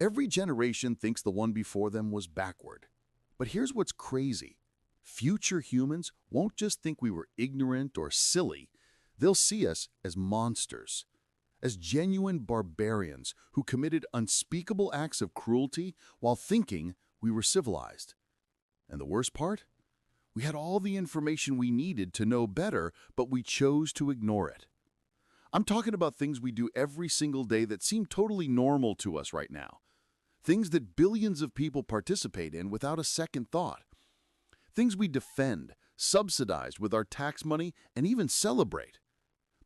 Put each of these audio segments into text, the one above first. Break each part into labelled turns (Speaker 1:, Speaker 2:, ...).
Speaker 1: Every generation thinks the one before them was backward. But here's what's crazy. Future humans won't just think we were ignorant or silly. They'll see us as monsters, as genuine barbarians who committed unspeakable acts of cruelty while thinking we were civilized. And the worst part? We had all the information we needed to know better, but we chose to ignore it. I'm talking about things we do every single day that seem totally normal to us right now. Things that billions of people participate in without a second thought. Things we defend, subsidize with our tax money, and even celebrate.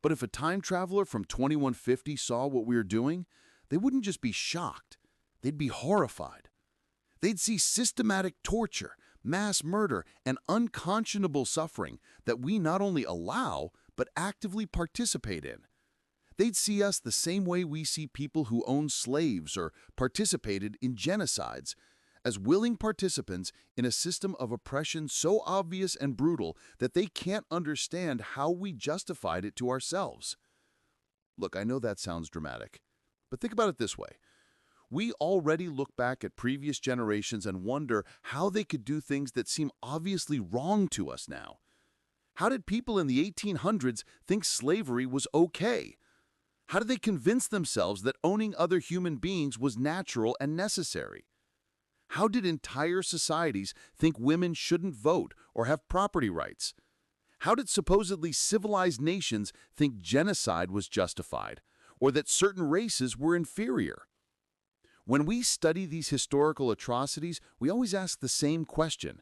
Speaker 1: But if a time traveler from 2150 saw what we were doing, they wouldn't just be shocked. They'd be horrified. They'd see systematic torture, mass murder, and unconscionable suffering that we not only allow, but actively participate in. They'd see us the same way we see people who owned slaves or participated in genocides, as willing participants in a system of oppression so obvious and brutal that they can't understand how we justified it to ourselves. Look, I know that sounds dramatic, but think about it this way. We already look back at previous generations and wonder how they could do things that seem obviously wrong to us now. How did people in the 1800s think slavery was okay? How did they convince themselves that owning other human beings was natural and necessary? How did entire societies think women shouldn't vote or have property rights? How did supposedly civilized nations think genocide was justified, or that certain races were inferior? When we study these historical atrocities, we always ask the same question.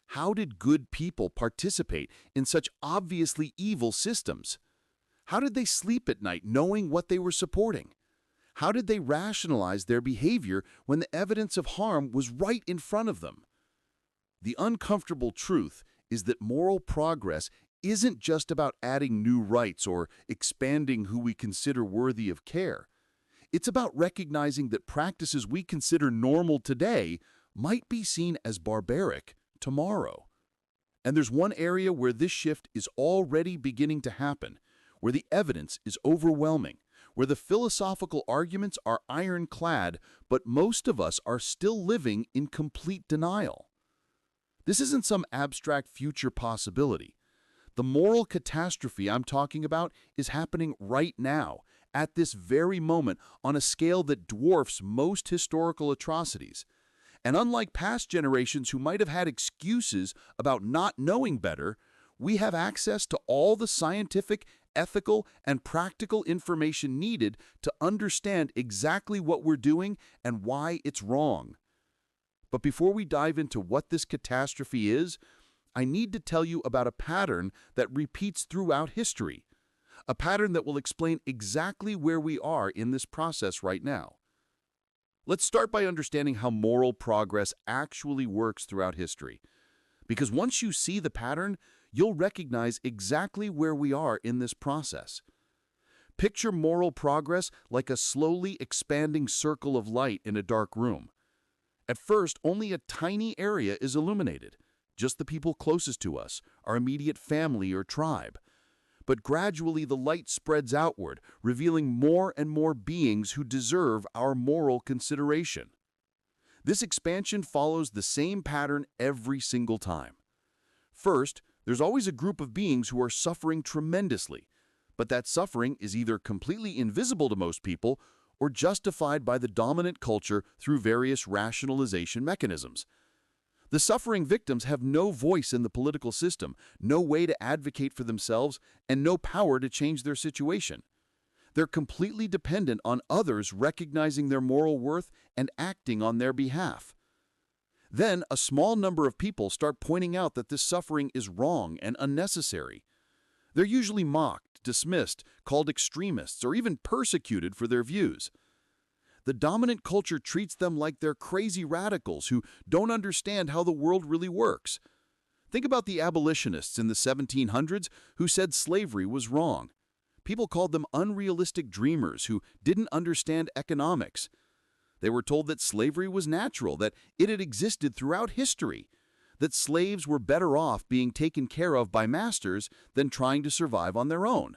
Speaker 1: How did good people participate in such obviously evil systems? How did they sleep at night knowing what they were supporting? How did they rationalize their behavior when the evidence of harm was right in front of them? The uncomfortable truth is that moral progress isn't just about adding new rights or expanding who we consider worthy of care. It's about recognizing that practices we consider normal today might be seen as barbaric tomorrow. And there's one area where this shift is already beginning to happen, where the evidence is overwhelming, where the philosophical arguments are ironclad, but most of us are still living in complete denial. This isn't some abstract future possibility. The moral catastrophe I'm talking about is happening right now, at this very moment, on a scale that dwarfs most historical atrocities. And unlike past generations who might have had excuses about not knowing better, we have access to all the scientific, ethical, and practical information needed to understand exactly what we're doing and why it's wrong. But before we dive into what this catastrophe is, I need to tell you about a pattern that repeats throughout history, a pattern that will explain exactly where we are in this process right now. Let's start by understanding how moral progress actually works throughout history, because once you see the pattern, you'll recognize exactly where we are in this process. Picture moral progress like a slowly expanding circle of light in a dark room. At first, only a tiny area is illuminated, just the people closest to us, our immediate family or tribe. But gradually the light spreads outward, revealing more and more beings who deserve our moral consideration. This expansion follows the same pattern every single time. First, there's always a group of beings who are suffering tremendously, but that suffering is either completely invisible to most people or justified by the dominant culture through various rationalization mechanisms. The suffering victims have no voice in the political system, no way to advocate for themselves, and no power to change their situation. They're completely dependent on others recognizing their moral worth and acting on their behalf. Then, a small number of people start pointing out that this suffering is wrong and unnecessary. They're usually mocked, dismissed, called extremists, or even persecuted for their views. The dominant culture treats them like they're crazy radicals who don't understand how the world really works. Think about the abolitionists in the 1700s who said slavery was wrong. People called them unrealistic dreamers who didn't understand economics. They were told that slavery was natural, that it had existed throughout history, that slaves were better off being taken care of by masters than trying to survive on their own.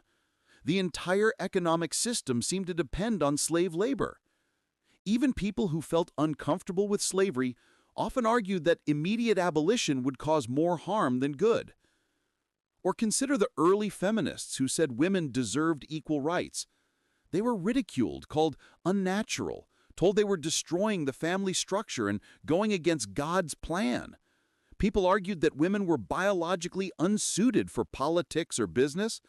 Speaker 1: The entire economic system seemed to depend on slave labor. Even people who felt uncomfortable with slavery often argued that immediate abolition would cause more harm than good. Or consider the early feminists who said women deserved equal rights. They were ridiculed, called unnatural, told they were destroying the family structure and going against God's plan. People argued that women were biologically unsuited for politics or business,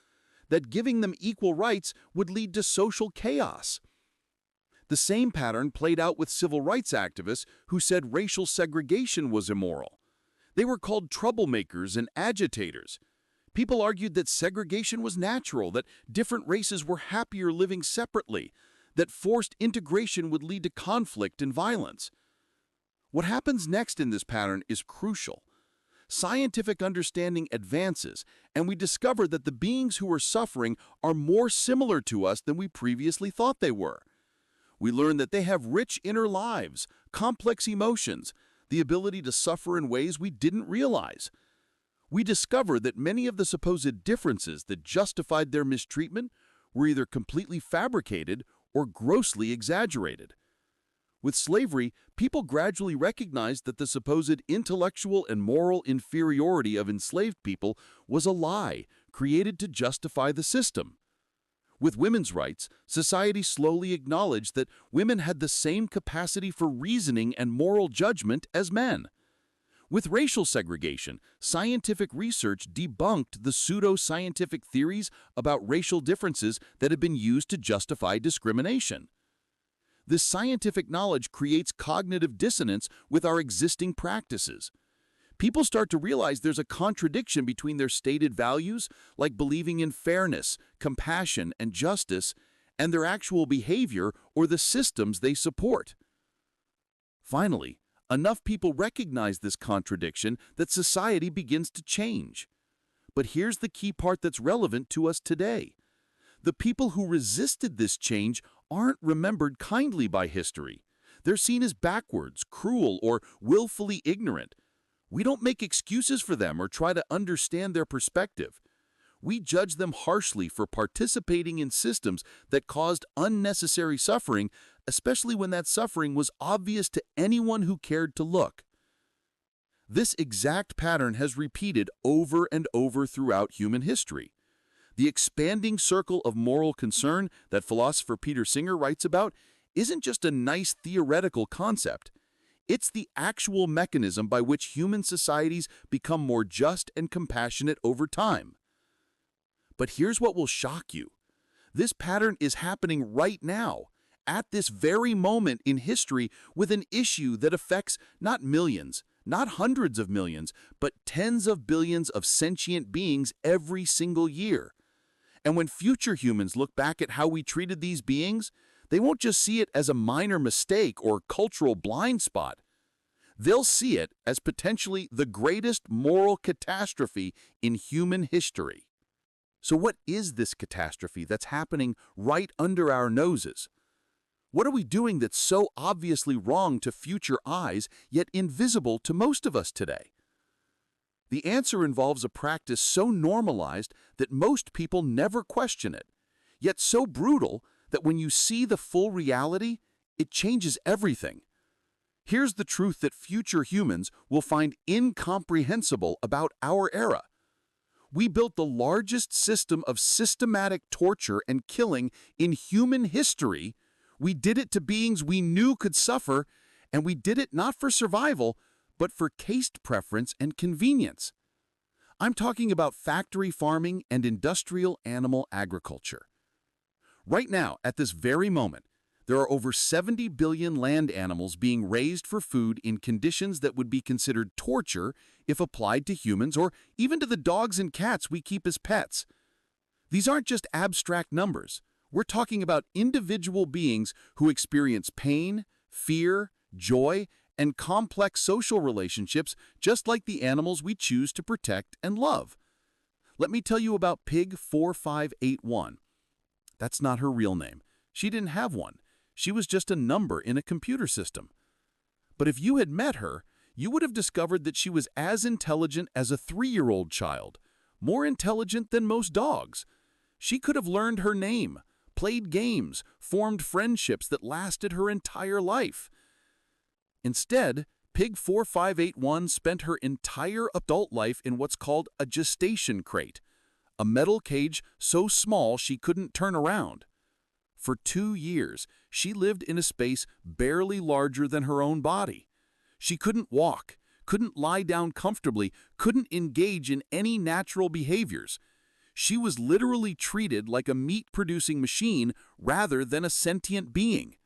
Speaker 1: that giving them equal rights would lead to social chaos. The same pattern played out with civil rights activists who said racial segregation was immoral. They were called troublemakers and agitators. People argued that segregation was natural, that different races were happier living separately, that forced integration would lead to conflict and violence. What happens next in this pattern is crucial. Scientific understanding advances, and we discover that the beings who are suffering are more similar to us than we previously thought they were. We learn that they have rich inner lives, complex emotions, the ability to suffer in ways we didn't realize. We discover that many of the supposed differences that justified their mistreatment were either completely fabricated or grossly exaggerated. With slavery, people gradually recognized that the supposed intellectual and moral inferiority of enslaved people was a lie created to justify the system. With women's rights, society slowly acknowledged that women had the same capacity for reasoning and moral judgment as men. With racial segregation, scientific research debunked the pseudo-scientific theories about racial differences that had been used to justify discrimination. This scientific knowledge creates cognitive dissonance with our existing practices. People start to realize there's a contradiction between their stated values, like believing in fairness, compassion, and justice, and their actual behavior or the systems they support. Finally, enough people recognize this contradiction that society begins to change. But here's the key part that's relevant to us today. The people who resisted this change aren't remembered kindly by history. They're seen as backwards, cruel, or willfully ignorant. We don't make excuses for them or try to understand their perspective. We judge them harshly for participating in systems that caused unnecessary suffering, especially when that suffering was obvious to anyone who cared to look. This exact pattern has repeated over and over throughout human history. The expanding circle of moral concern that philosopher Peter Singer writes about isn't just a nice theoretical concept. It's the actual mechanism by which human societies become more just and compassionate over time. But here's what will shock you. This pattern is happening right now, at this very moment in history, with an issue that affects not millions, not hundreds of millions, but tens of billions of sentient beings every single year. And when future humans look back at how we treated these beings, they won't just see it as a minor mistake or cultural blind spot. They'll see it as potentially the greatest moral catastrophe in human history. So what is this catastrophe that's happening right under our noses? What are we doing that's so obviously wrong to future eyes, yet invisible to most of us today? The answer involves a practice so normalized that most people never question it, yet so brutal that when you see the full reality, it changes everything. Here's the truth that future humans will find incomprehensible about our era. We built the largest system of systematic torture and killing in human history. We did it to beings we knew could suffer, and we did it not for survival, but for caste preference and convenience. I'm talking about factory farming and industrial animal agriculture. Right now, at this very moment, there are over 70 billion land animals being raised for food in conditions that would be considered torture if applied to humans or even to the dogs and cats we keep as pets. These aren't just abstract numbers. We're talking about individual beings who experience pain, fear, joy, and complex social relationships just like the animals we choose to protect and love. Let me tell you about Pig 4581. That's not her real name. She didn't have one. She was just a number in a computer system. But if you had met her, you would have discovered that she was as intelligent as a 3-year-old child, more intelligent than most dogs. She could have learned her name, played games, formed friendships that lasted her entire life. Instead, Pig 4581 spent her entire adult life in what's called a gestation crate, a metal cage so small she couldn't turn around. For 2 years, she lived in a space barely larger than her own body. She couldn't walk, couldn't lie down comfortably, couldn't engage in any natural behaviors. She was literally treated like a meat-producing machine rather than a sentient being.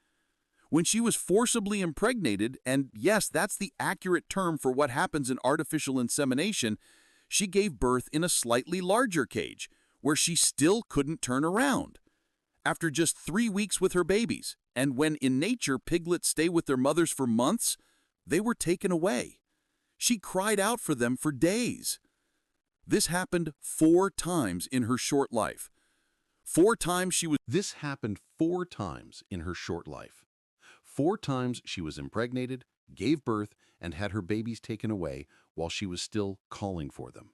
Speaker 1: When she was forcibly impregnated, and yes, that's the accurate term for what happens in artificial insemination, she gave birth in a slightly larger cage, where she still couldn't turn around. After just 3 weeks with her babies, and when in nature piglets stay with their mothers for months, they were taken away. She cried out for them for days. This happened 4 times in her short life. 4 times she was
Speaker 2: This happened 4 times in her short life. 4 times she was impregnated, gave birth, and had her babies taken away while she was still calling for them.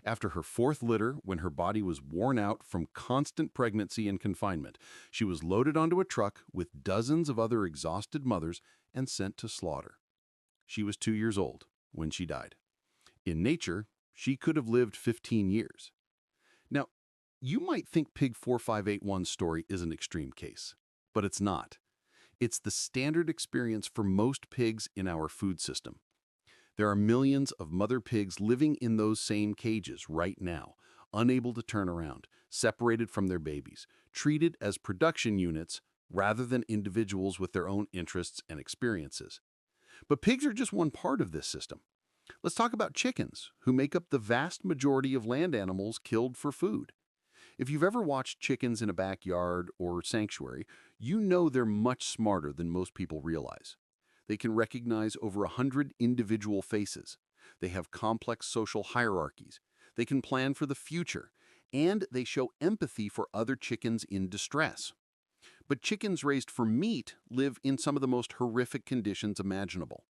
Speaker 2: After her 4th litter, when her body was worn out from constant pregnancy and confinement, she was loaded onto a truck with dozens of other exhausted mothers and sent to slaughter. She was 2 years old when she died. In nature, she could have lived 15 years. Now, you might think Pig 4581's story is an extreme case, but it's not. It's the standard experience for most pigs in our food system. There are millions of mother pigs living in those same cages right now, unable to turn around, separated from their babies, treated as production units rather than individuals with their own interests and experiences. But pigs are just one part of this system. Let's talk about chickens, who make up the vast majority of land animals killed for food. If you've ever watched chickens in a backyard or sanctuary, you know they're much smarter than most people realize. They can recognize over 100 individual faces. They have complex social hierarchies. They can plan for the future, and they show empathy for other chickens in distress. But chickens raised for meat live in some of the most horrific conditions imaginable.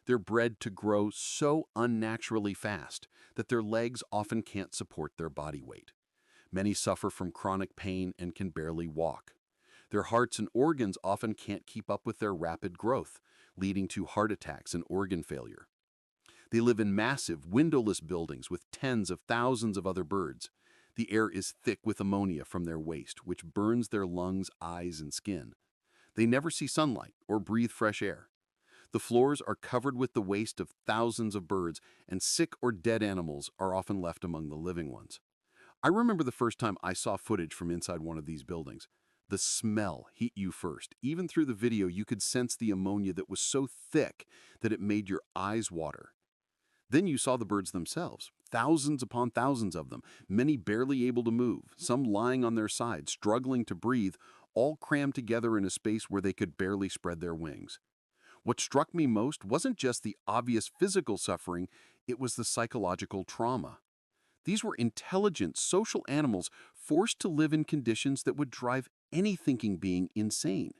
Speaker 2: They're bred to grow so unnaturally fast that their legs often can't support their body weight. Many suffer from chronic pain and can barely walk. Their hearts and organs often can't keep up with their rapid growth, leading to heart attacks and organ failure. They live in massive, windowless buildings with tens of thousands of other birds. The air is thick with ammonia from their waste, which burns their lungs, eyes, and skin. They never see sunlight or breathe fresh air. The floors are covered with the waste of thousands of birds, and sick or dead animals are often left among the living ones. I remember the first time I saw footage from inside one of these buildings. The smell hit you first. Even through the video, you could sense the ammonia that was so thick that it made your eyes water. Then you saw the birds themselves, thousands upon thousands of them, many barely able to move, some lying on their sides, struggling to breathe, all crammed together in a space where they could barely spread their wings. What struck me most wasn't just the obvious physical suffering, it was the psychological trauma. These were intelligent, social animals forced to live in conditions that would drive any thinking being insane.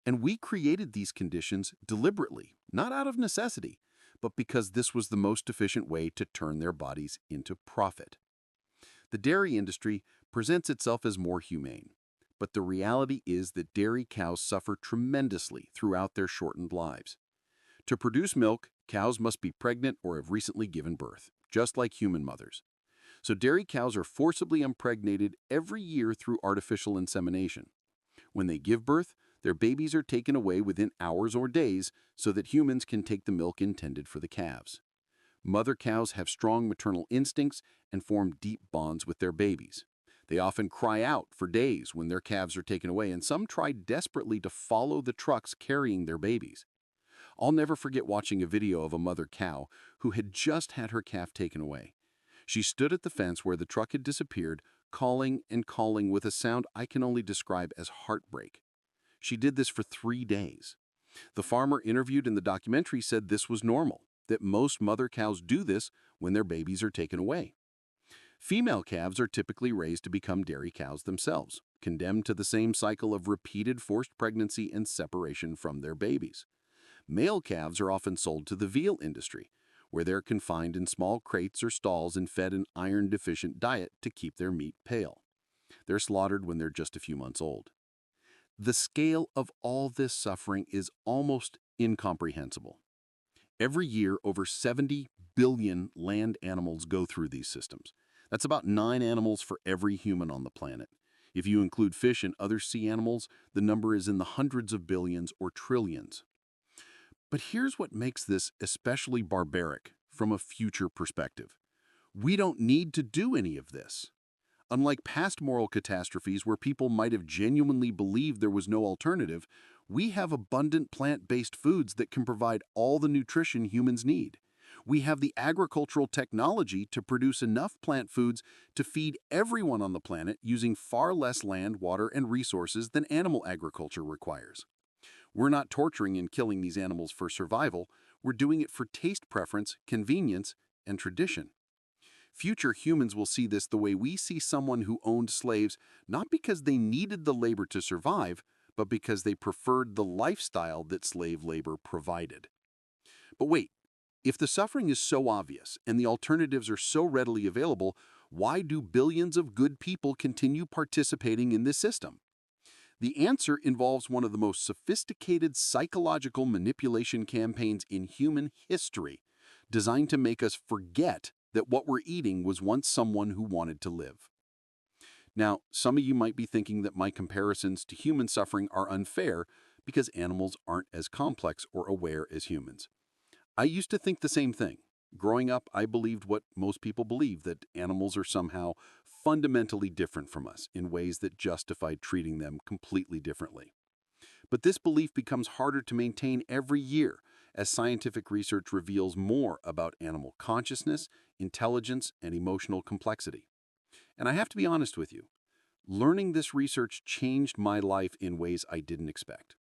Speaker 2: And we created these conditions deliberately, not out of necessity, but because this was the most efficient way to turn their bodies into profit. The dairy industry presents itself as more humane, but the reality is that dairy cows suffer tremendously throughout their shortened lives. To produce milk, cows must be pregnant or have recently given birth, just like human mothers. So dairy cows are forcibly impregnated every year through artificial insemination. When they give birth, their babies are taken away within hours or days so that humans can take the milk intended for the calves. Mother cows have strong maternal instincts and form deep bonds with their babies. They often cry out for days when their calves are taken away, and some try desperately to follow the trucks carrying their babies. I'll never forget watching a video of a mother cow who had just had her calf taken away. She stood at the fence where the truck had disappeared, calling and calling with a sound I can only describe as heartbreak. She did this for 3 days. The farmer interviewed in the documentary said this was normal, that most mother cows do this when their babies are taken away. Female calves are typically raised to become dairy cows themselves, condemned to the same cycle of repeated forced pregnancy and separation from their babies. Male calves are often sold to the veal industry, where they're confined in small crates or stalls and fed an iron-deficient diet to keep their meat pale. They're slaughtered when they're just a few months old. The scale of all this suffering is almost incomprehensible. Every year, over 70 billion land animals go through these systems. That's about 9 animals for every human on the planet. If you include fish and other sea animals, the number is in the hundreds of billions or trillions. But here's what makes this especially barbaric from a future perspective. We don't need to do any of this. Unlike past moral catastrophes where people might have genuinely believed there was no alternative, we have abundant plant-based foods that can provide all the nutrition humans need. We have the agricultural technology to produce enough plant foods to feed everyone on the planet using far less land, water, and resources than animal agriculture requires. We're not torturing and killing these animals for survival, we're doing it for taste preference, convenience, and tradition. Future humans will see this the way we see someone who owned slaves, not because they needed the labor to survive, but because they preferred the lifestyle that slave labor provided. But wait, if the suffering is so obvious and the alternatives are so readily available, why do billions of good people continue participating in this system? The answer involves one of the most sophisticated psychological manipulation campaigns in human history, designed to make us forget that what we're eating was once someone who wanted to live. Now, some of you might be thinking that my comparisons to human suffering are unfair because animals aren't as complex or aware as humans. I used to think the same thing. Growing up, I believed what most people believe, that animals are somehow fundamentally different from us in ways that justified treating them completely differently. But this belief becomes harder to maintain every year as scientific research reveals more about animal consciousness, intelligence, and emotional complexity. And I have to be honest with you, learning this research changed my life in ways I didn't expect.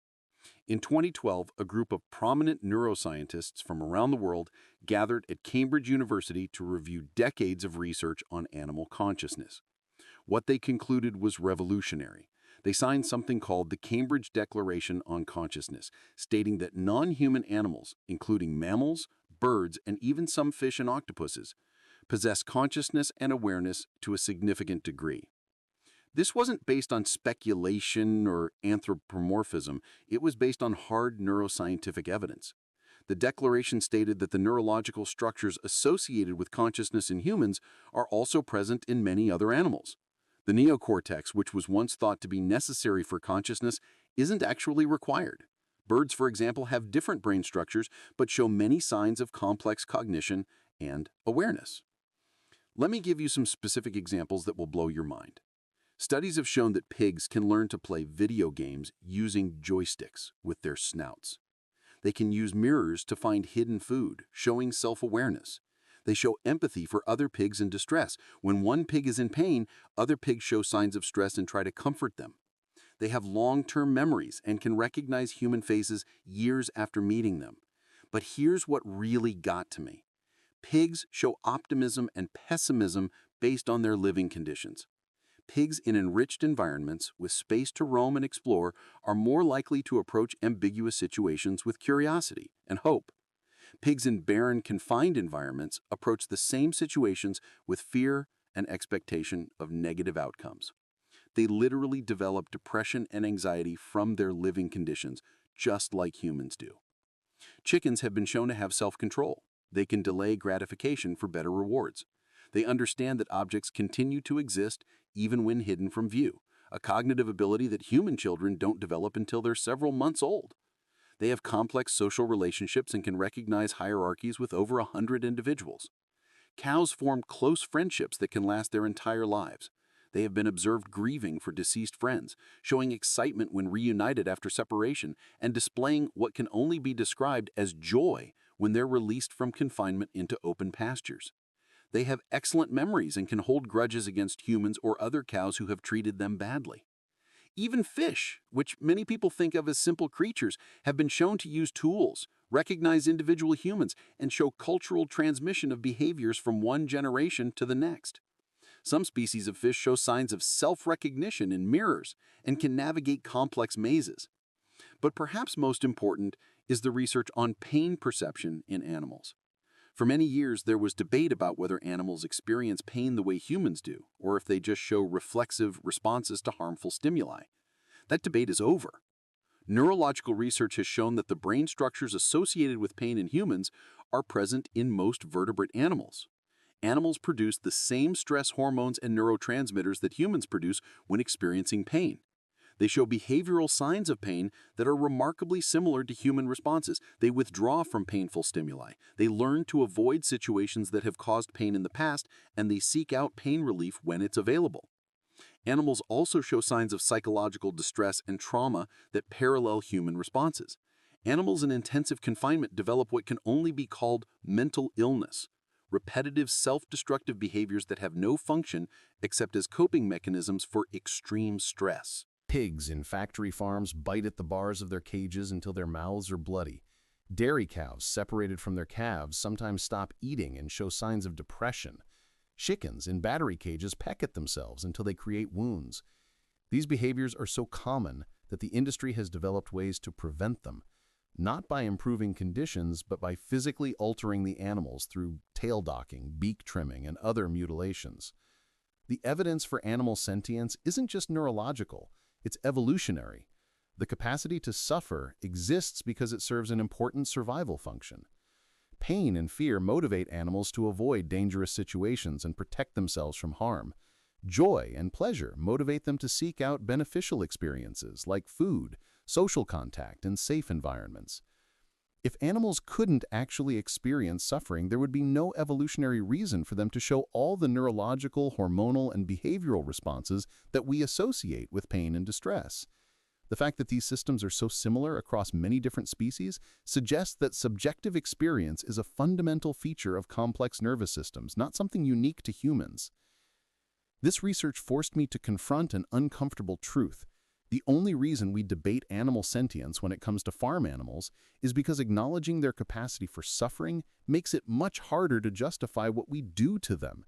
Speaker 2: In 2012, a group of prominent neuroscientists from around the world gathered at Cambridge University to review decades of research on animal consciousness. What they concluded was revolutionary. They signed something called the Cambridge Declaration on Consciousness, stating that non-human animals, including mammals, birds, and even some fish and octopuses, possess consciousness and awareness to a significant degree. This wasn't based on speculation or anthropomorphism, it was based on hard neuroscientific evidence. The declaration stated that the neurological structures associated with consciousness in humans are also present in many other animals. The neocortex, which was once thought to be necessary for consciousness, isn't actually required. Birds, for example, have different brain structures but show many signs of complex cognition and awareness. Let me give you some specific examples that will blow your mind. Studies have shown that pigs can learn to play video games using joysticks with their snouts. They can use mirrors to find hidden food, showing self-awareness. They show empathy for other pigs in distress. When one pig is in pain, other pigs show signs of stress and try to comfort them. They have long-term memories and can recognize human faces years after meeting them. But here's what really got to me. Pigs show optimism and pessimism based on their living conditions. Pigs in enriched environments with space to roam and explore are more likely to approach ambiguous situations with curiosity and hope. Pigs in barren, confined environments approach the same situations with fear and expectation of negative outcomes. They literally develop depression and anxiety from their living conditions, just like humans do. Chickens have been shown to have self-control. They can delay gratification for better rewards. They understand that objects continue to exist even when hidden from view, a cognitive ability that human children don't develop until they're several months old. They have complex social relationships and can recognize hierarchies with over 100 individuals. Cows form close friendships that can last their entire lives. They have been observed grieving for deceased friends, showing excitement when reunited after separation, and displaying what can only be described as joy when they're released from confinement into open pastures. They have excellent memories and can hold grudges against humans or other cows who have treated them badly. Even fish, which many people think of as simple creatures, have been shown to use tools, recognize individual humans, and show cultural transmission of behaviors from one generation to the next. Some species of fish show signs of self-recognition in mirrors and can navigate complex mazes. But perhaps most important is the research on pain perception in animals. For many years, there was debate about whether animals experience pain the way humans do, or if they just show reflexive responses to harmful stimuli. That debate is over. Neurological research has shown that the brain structures associated with pain in humans are present in most vertebrate animals. Animals produce the same stress hormones and neurotransmitters that humans produce when experiencing pain. They show behavioral signs of pain that are remarkably similar to human responses. They withdraw from painful stimuli. They learn to avoid situations that have caused pain in the past, and they seek out pain relief when it's available. Animals also show signs of psychological distress and trauma that parallel human responses. Animals in intensive confinement develop what can only be called mental illness, repetitive self-destructive behaviors that have no function except as coping mechanisms for extreme stress.
Speaker 3: Pigs in factory farms bite at the bars of their cages until their mouths are bloody. Dairy cows separated from their calves sometimes stop eating and show signs of depression. Chickens in battery cages peck at themselves until they create wounds. These behaviors are so common that the industry has developed ways to prevent them, not by improving conditions, but by physically altering the animals through tail docking, beak trimming, and other mutilations. The evidence for animal sentience isn't just neurological, it's evolutionary. The capacity to suffer exists because it serves an important survival function. Pain and fear motivate animals to avoid dangerous situations and protect themselves from harm. Joy and pleasure motivate them to seek out beneficial experiences like food, social contact, and safe environments. If animals couldn't actually experience suffering, there would be no evolutionary reason for them to show all the neurological, hormonal, and behavioral responses that we associate with pain and distress. The fact that these systems are so similar across many different species suggests that subjective experience is a fundamental feature of complex nervous systems, not something unique to humans. This research forced me to confront an uncomfortable truth. The only reason we debate animal sentience when it comes to farm animals is because acknowledging their capacity for suffering makes it much harder to justify what we do to them.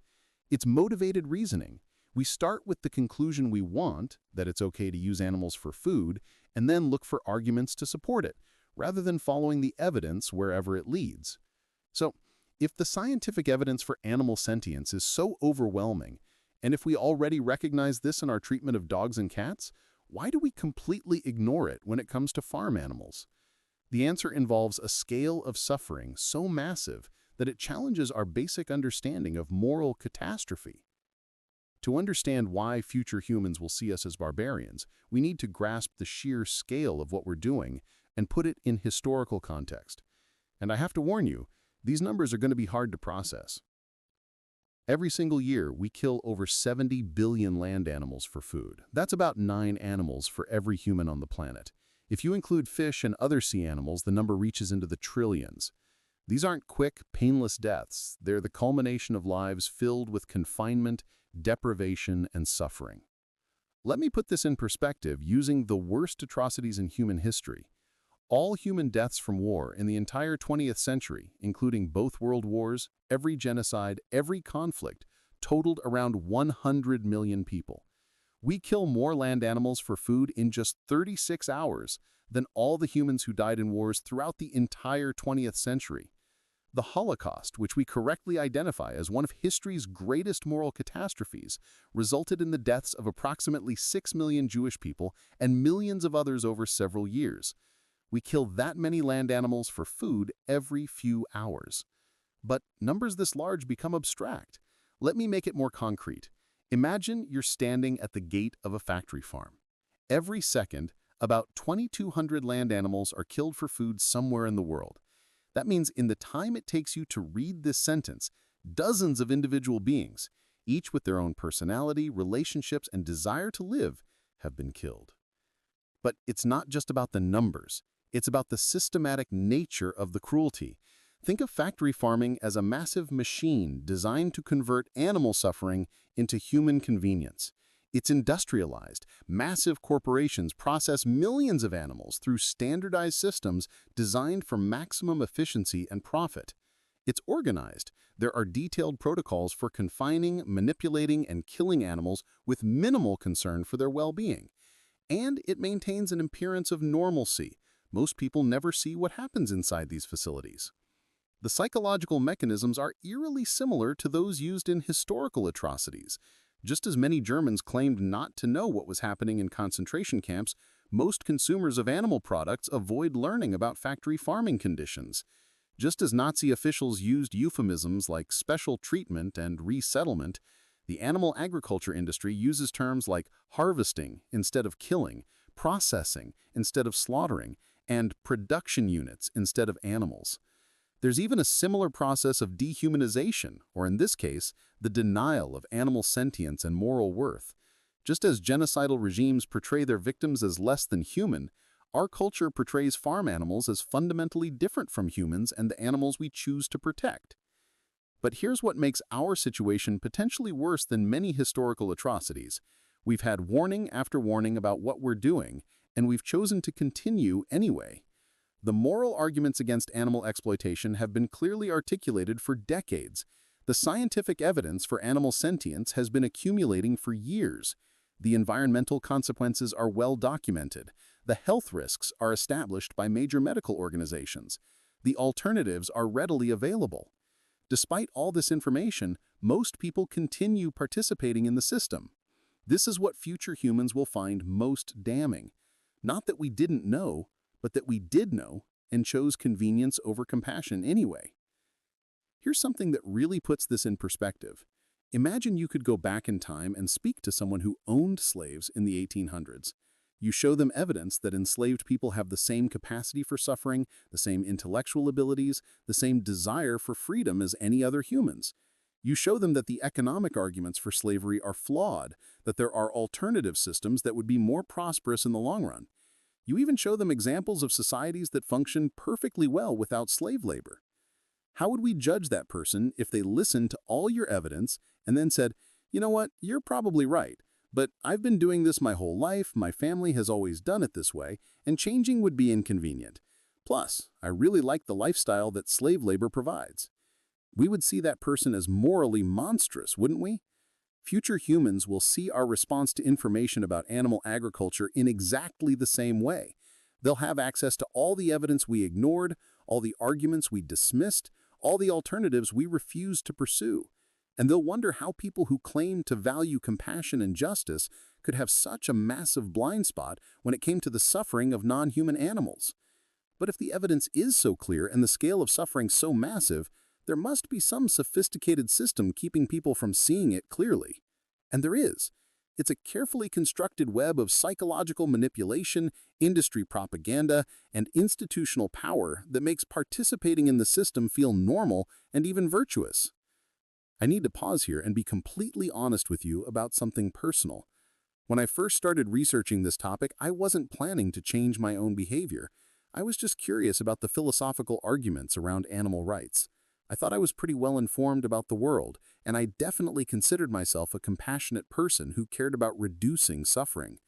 Speaker 3: It's motivated reasoning. We start with the conclusion we want, that it's okay to use animals for food, and then look for arguments to support it, rather than following the evidence wherever it leads. So, if the scientific evidence for animal sentience is so overwhelming, and if we already recognize this in our treatment of dogs and cats, why do we completely ignore it when it comes to farm animals? The answer involves a scale of suffering so massive that it challenges our basic understanding of moral catastrophe. To understand why future humans will see us as barbarians, we need to grasp the sheer scale of what we're doing and put it in historical context. And I have to warn you, these numbers are going to be hard to process. Every single year, we kill over 70 billion land animals for food. That's about 9 animals for every human on the planet. If you include fish and other sea animals, the number reaches into the trillions. These aren't quick, painless deaths. They're the culmination of lives filled with confinement, deprivation, and suffering. Let me put this in perspective using the worst atrocities in human history. All human deaths from war in the entire 20th century, including both world wars, every genocide, every conflict, totaled around 100 million people. We kill more land animals for food in just 36 hours than all the humans who died in wars throughout the entire 20th century. The Holocaust, which we correctly identify as one of history's greatest moral catastrophes, resulted in the deaths of approximately 6 million Jewish people and millions of others over several years. We kill that many land animals for food every few hours. But numbers this large become abstract. Let me make it more concrete. Imagine you're standing at the gate of a factory farm. Every second, about 2,200 land animals are killed for food somewhere in the world. That means in the time it takes you to read this sentence, dozens of individual beings, each with their own personality, relationships, and desire to live, have been killed. But it's not just about the numbers. It's about the systematic nature of the cruelty. Think of factory farming as a massive machine designed to convert animal suffering into human convenience. It's industrialized. Massive corporations process millions of animals through standardized systems designed for maximum efficiency and profit. It's organized. There are detailed protocols for confining, manipulating, and killing animals with minimal concern for their well-being. And it maintains an appearance of normalcy. Most people never see what happens inside these facilities. The psychological mechanisms are eerily similar to those used in historical atrocities. Just as many Germans claimed not to know what was happening in concentration camps, most consumers of animal products avoid learning about factory farming conditions. Just as Nazi officials used euphemisms like special treatment and resettlement, the animal agriculture industry uses terms like harvesting instead of killing, processing instead of slaughtering, and production units instead of animals. There's even a similar process of dehumanization, or in this case, the denial of animal sentience and moral worth. Just as genocidal regimes portray their victims as less than human, our culture portrays farm animals as fundamentally different from humans and the animals we choose to protect. But here's what makes our situation potentially worse than many historical atrocities. We've had warning after warning about what we're doing, and we've chosen to continue anyway. The moral arguments against animal exploitation have been clearly articulated for decades. The scientific evidence for animal sentience has been accumulating for years. The environmental consequences are well documented. The health risks are established by major medical organizations. The alternatives are readily available. Despite all this information, most people continue participating in the system. This is what future humans will find most damning. Not that we didn't know, but that we did know and chose convenience over compassion anyway. Here's something that really puts this in perspective. Imagine you could go back in time and speak to someone who owned slaves in the 1800s. You show them evidence that enslaved people have the same capacity for suffering, the same intellectual abilities, the same desire for freedom as any other humans. You show them that the economic arguments for slavery are flawed, that there are alternative systems that would be more prosperous in the long run. You even show them examples of societies that function perfectly well without slave labor. How would we judge that person if they listened to all your evidence and then said, "You know what, you're probably right, but I've been doing this my whole life, my family has always done it this way, and changing would be inconvenient. Plus, I really like the lifestyle that slave labor provides." We would see that person as morally monstrous, wouldn't we? Future humans will see our response to information about animal agriculture in exactly the same way. They'll have access to all the evidence we ignored, all the arguments we dismissed, all the alternatives we refused to pursue. And they'll wonder how people who claim to value compassion and justice could have such a massive blind spot when it came to the suffering of non-human animals. But if the evidence is so clear and the scale of suffering so massive, there must be some sophisticated system keeping people from seeing it clearly. And there is. It's a carefully constructed web of psychological manipulation, industry propaganda, and institutional power that makes participating in the system feel normal and even virtuous. I need to pause here and be completely honest with you about something personal. When I first started researching this topic, I wasn't planning to change my own behavior. I was just curious about the philosophical arguments around animal rights. I thought I was pretty well informed about the world, and I definitely considered myself a compassionate person who cared about reducing suffering.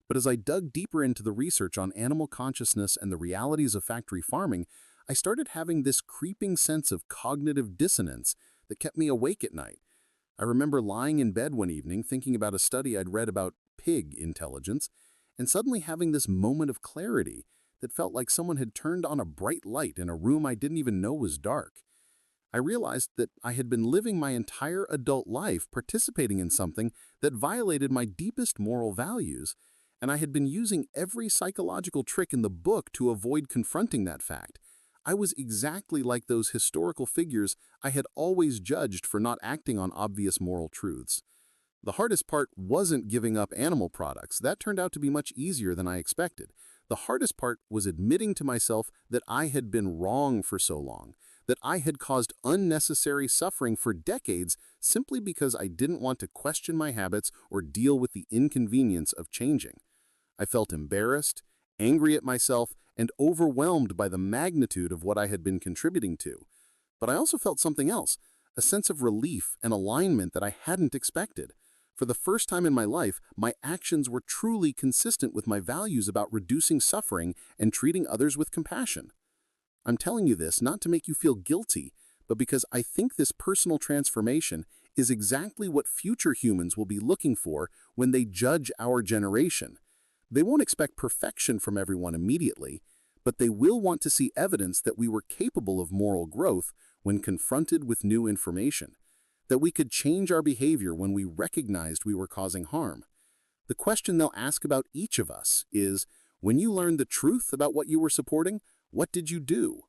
Speaker 3: But as I dug deeper into the research on animal consciousness and the realities of factory farming, I started having this creeping sense of cognitive dissonance that kept me awake at night. I remember lying in bed one evening thinking about a study I'd read about pig intelligence, and suddenly having this moment of clarity that felt like someone had turned on a bright light in a room I didn't even know was dark. I realized that I had been living my entire adult life participating in something that violated my deepest moral values, and I had been using every psychological trick in the book to avoid confronting that fact. I was exactly like those historical figures I had always judged for not acting on obvious moral truths. The hardest part wasn't giving up animal products. That turned out to be much easier than I expected. The hardest part was admitting to myself that I had been wrong for so long, that I had caused unnecessary suffering for decades simply because I didn't want to question my habits or deal with the inconvenience of changing. I felt embarrassed, angry at myself, and overwhelmed by the magnitude of what I had been contributing to. But I also felt something else, a sense of relief and alignment that I hadn't expected. For the first time in my life, my actions were truly consistent with my values about reducing suffering and treating others with compassion. I'm telling you this not to make you feel guilty, but because I think this personal transformation is exactly what future humans will be looking for when they judge our generation. They won't expect perfection from everyone immediately, but they will want to see evidence that we were capable of moral growth when confronted with new information, that we could change our behavior when we recognized we were causing harm. The question they'll ask about each of us is, when you learned the truth about what you were supporting, what did you do?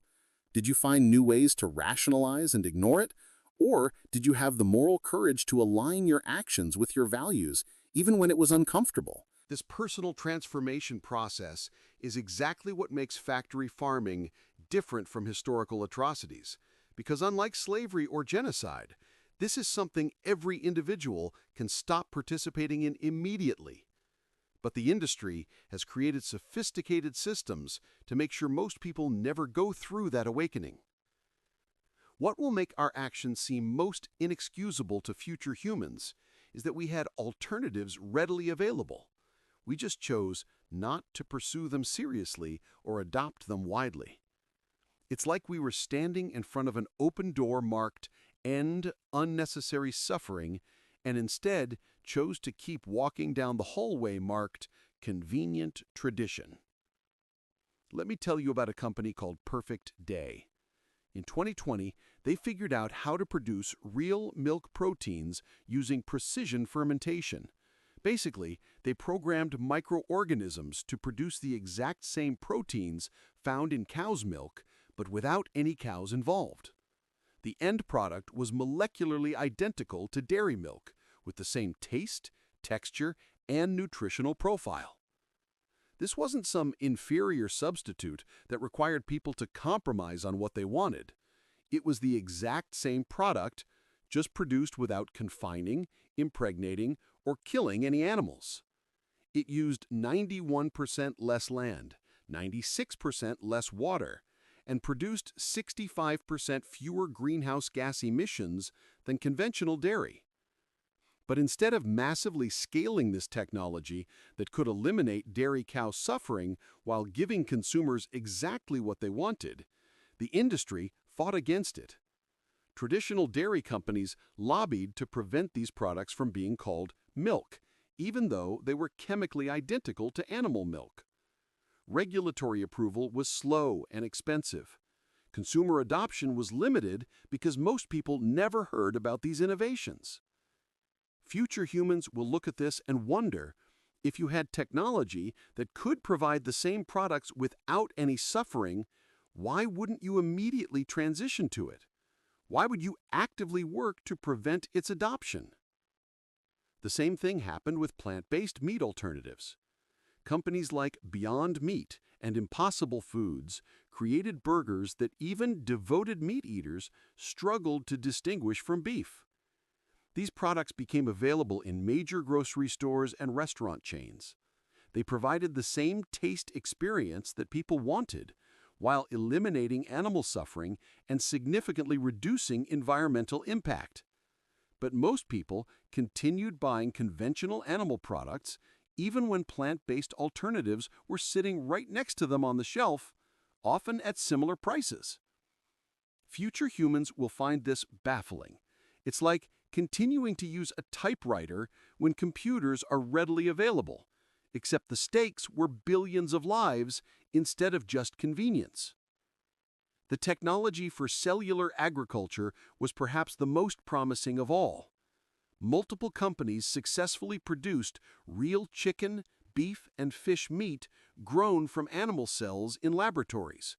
Speaker 3: Did you find new ways to rationalize and ignore it? Or did you have the moral courage to align your actions with your values, even when it was uncomfortable?
Speaker 2: This personal transformation process is exactly what makes factory farming different from historical atrocities, because unlike slavery or genocide, this is something every individual can stop participating in immediately. But the industry has created sophisticated systems to make sure most people never go through that awakening. What will make our actions seem most inexcusable to future humans is that we had alternatives readily available. We just chose not to pursue them seriously or adopt them widely. It's like we were standing in front of an open door marked "End Unnecessary Suffering" and instead chose to keep walking down the hallway marked "Convenient Tradition." Let me tell you about a company called Perfect Day. In 2020, they figured out how to produce real milk proteins using precision fermentation. Basically, they programmed microorganisms to produce the exact same proteins found in cow's milk, but without any cows involved. The end product was molecularly identical to dairy milk, with the same taste, texture, and nutritional profile. This wasn't some inferior substitute that required people to compromise on what they wanted. It was the exact same product, just produced without confining, impregnating, or killing any animals. It used 91% less land, 96% less water, and produced 65% fewer greenhouse gas emissions than conventional dairy. But instead of massively scaling this technology that could eliminate dairy cow suffering while giving consumers exactly what they wanted, the industry fought against it. Traditional dairy companies lobbied to prevent these products from being called milk, even though they were chemically identical to animal milk. Regulatory approval was slow and expensive. Consumer adoption was limited because most people never heard about these innovations. Future humans will look at this and wonder, if you had technology that could provide the same products without any suffering, why wouldn't you immediately transition to it? Why would you actively work to prevent its adoption? The same thing happened with plant-based meat alternatives. Companies like Beyond Meat and Impossible Foods created burgers that even devoted meat eaters struggled to distinguish from beef. These products became available in major grocery stores and restaurant chains. They provided the same taste experience that people wanted, while eliminating animal suffering and significantly reducing environmental impact. But most people continued buying conventional animal products even when plant-based alternatives were sitting right next to them on the shelf, often at similar prices. Future humans will find this baffling. It's like continuing to use a typewriter when computers are readily available, except the stakes were billions of lives instead of just convenience. The technology for cellular agriculture was perhaps the most promising of all. Multiple companies successfully produced real chicken, beef, and fish meat grown from animal cells in laboratories.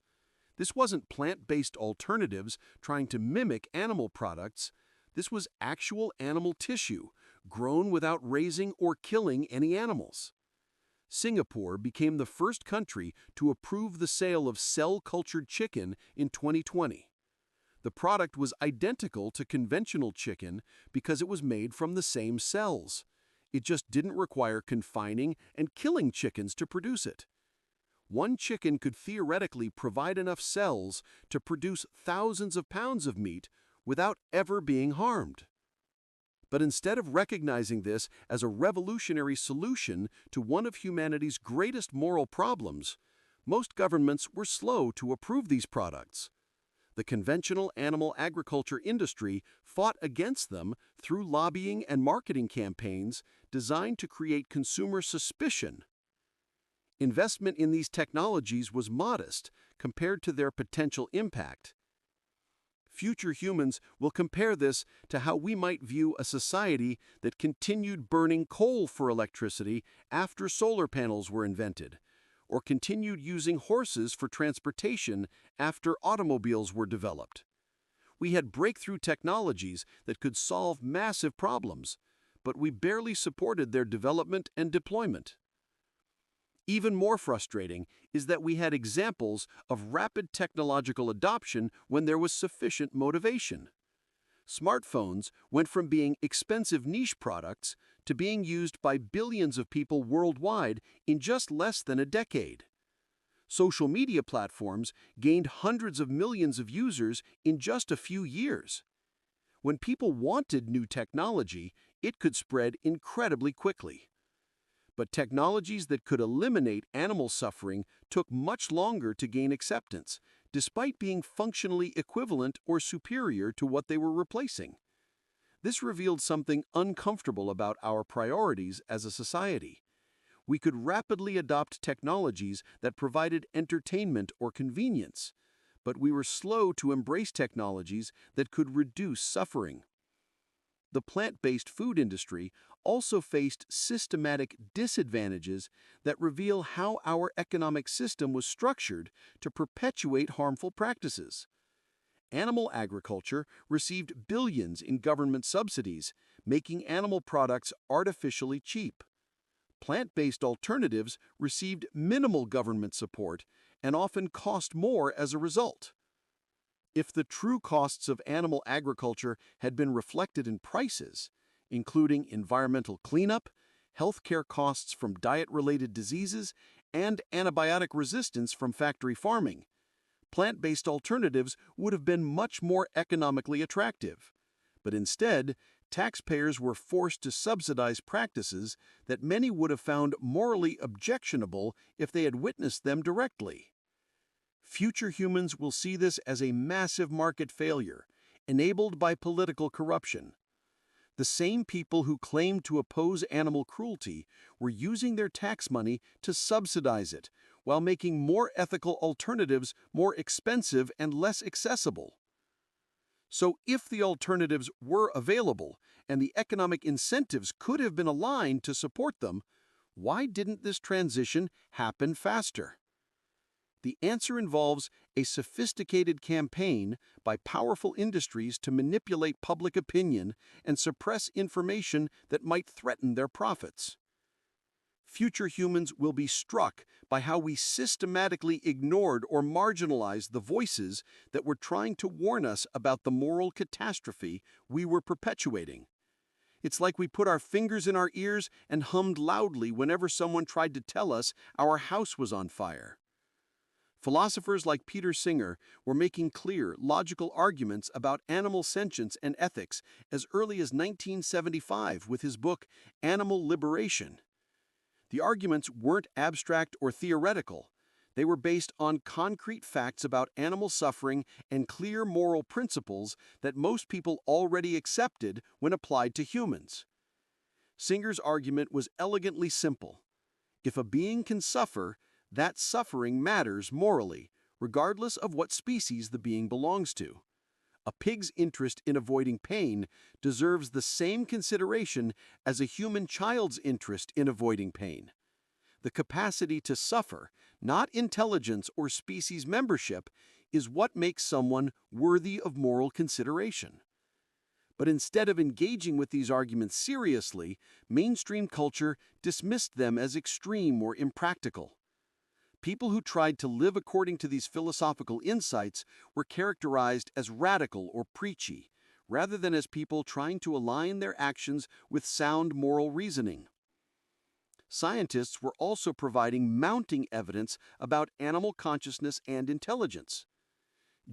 Speaker 2: This wasn't plant-based alternatives trying to mimic animal products. This was actual animal tissue, grown without raising or killing any animals. Singapore became the first country to approve the sale of cell-cultured chicken in 2020. The product was identical to conventional chicken because it was made from the same cells. It just didn't require confining and killing chickens to produce it. One chicken could theoretically provide enough cells to produce thousands of pounds of meat without ever being harmed. But instead of recognizing this as a revolutionary solution to one of humanity's greatest moral problems, most governments were slow to approve these products. The conventional animal agriculture industry fought against them through lobbying and marketing campaigns designed to create consumer suspicion. Investment in these technologies was modest compared to their potential impact. Future humans will compare this to how we might view a society that continued burning coal for electricity after solar panels were invented, or continued using horses for transportation after automobiles were developed. We had breakthrough technologies that could solve massive problems, but we barely supported their development and deployment. Even more frustrating is that we had examples of rapid technological adoption when there was sufficient motivation. Smartphones went from being expensive niche products to being used by billions of people worldwide in just less than a decade. Social media platforms gained hundreds of millions of users in just a few years. When people wanted new technology, it could spread incredibly quickly. But technologies that could eliminate animal suffering took much longer to gain acceptance, despite being functionally equivalent or superior to what they were replacing. This revealed something uncomfortable about our priorities as a society. We could rapidly adopt technologies that provided entertainment or convenience, but we were slow to embrace technologies that could reduce suffering. The plant-based food industry also faced systematic disadvantages that reveal how our economic system was structured to perpetuate harmful practices. Animal agriculture received billions in government subsidies, making animal products artificially cheap. Plant-based alternatives received minimal government support and often cost more as a result. If the true costs of animal agriculture had been reflected in prices, including environmental cleanup, healthcare costs from diet-related diseases, and antibiotic resistance from factory farming, plant-based alternatives would have been much more economically attractive. But instead, taxpayers were forced to subsidize practices that many would have found morally objectionable if they had witnessed them directly. Future humans will see this as a massive market failure, enabled by political corruption. The same people who claimed to oppose animal cruelty were using their tax money to subsidize it, while making more ethical alternatives more expensive and less accessible. So if the alternatives were available and the economic incentives could have been aligned to support them, why didn't this transition happen faster? The answer involves a sophisticated campaign by powerful industries to manipulate public opinion and suppress information that might threaten their profits. Future humans will be struck by how we systematically ignored or marginalized the voices that were trying to warn us about the moral catastrophe we were perpetuating. It's like we put our fingers in our ears and hummed loudly whenever someone tried to tell us our house was on fire. Philosophers like Peter Singer were making clear, logical arguments about animal sentience and ethics as early as 1975 with his book Animal Liberation. The arguments weren't abstract or theoretical. They were based on concrete facts about animal suffering and clear moral principles that most people already accepted when applied to humans. Singer's argument was elegantly simple. If a being can suffer, that suffering matters morally, regardless of what species the being belongs to. A pig's interest in avoiding pain deserves the same consideration as a human child's interest in avoiding pain. The capacity to suffer, not intelligence or species membership, is what makes someone worthy of moral consideration. But instead of engaging with these arguments seriously, mainstream culture dismissed them as extreme or impractical. People who tried to live according to these philosophical insights were characterized as radical or preachy, rather than as people trying to align their actions with sound moral reasoning. Scientists were also providing mounting evidence about animal consciousness and intelligence.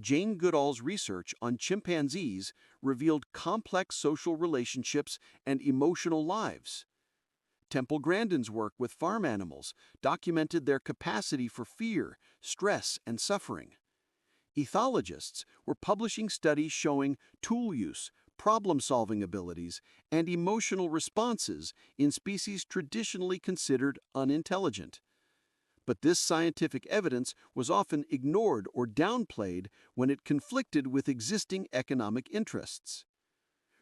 Speaker 2: Jane Goodall's research on chimpanzees revealed complex social relationships and emotional lives. Temple Grandin's work with farm animals documented their capacity for fear, stress, and suffering. Ethologists were publishing studies showing tool use, problem-solving abilities, and emotional responses in species traditionally considered unintelligent.
Speaker 4: But this scientific evidence was often ignored or downplayed when it conflicted with existing economic interests.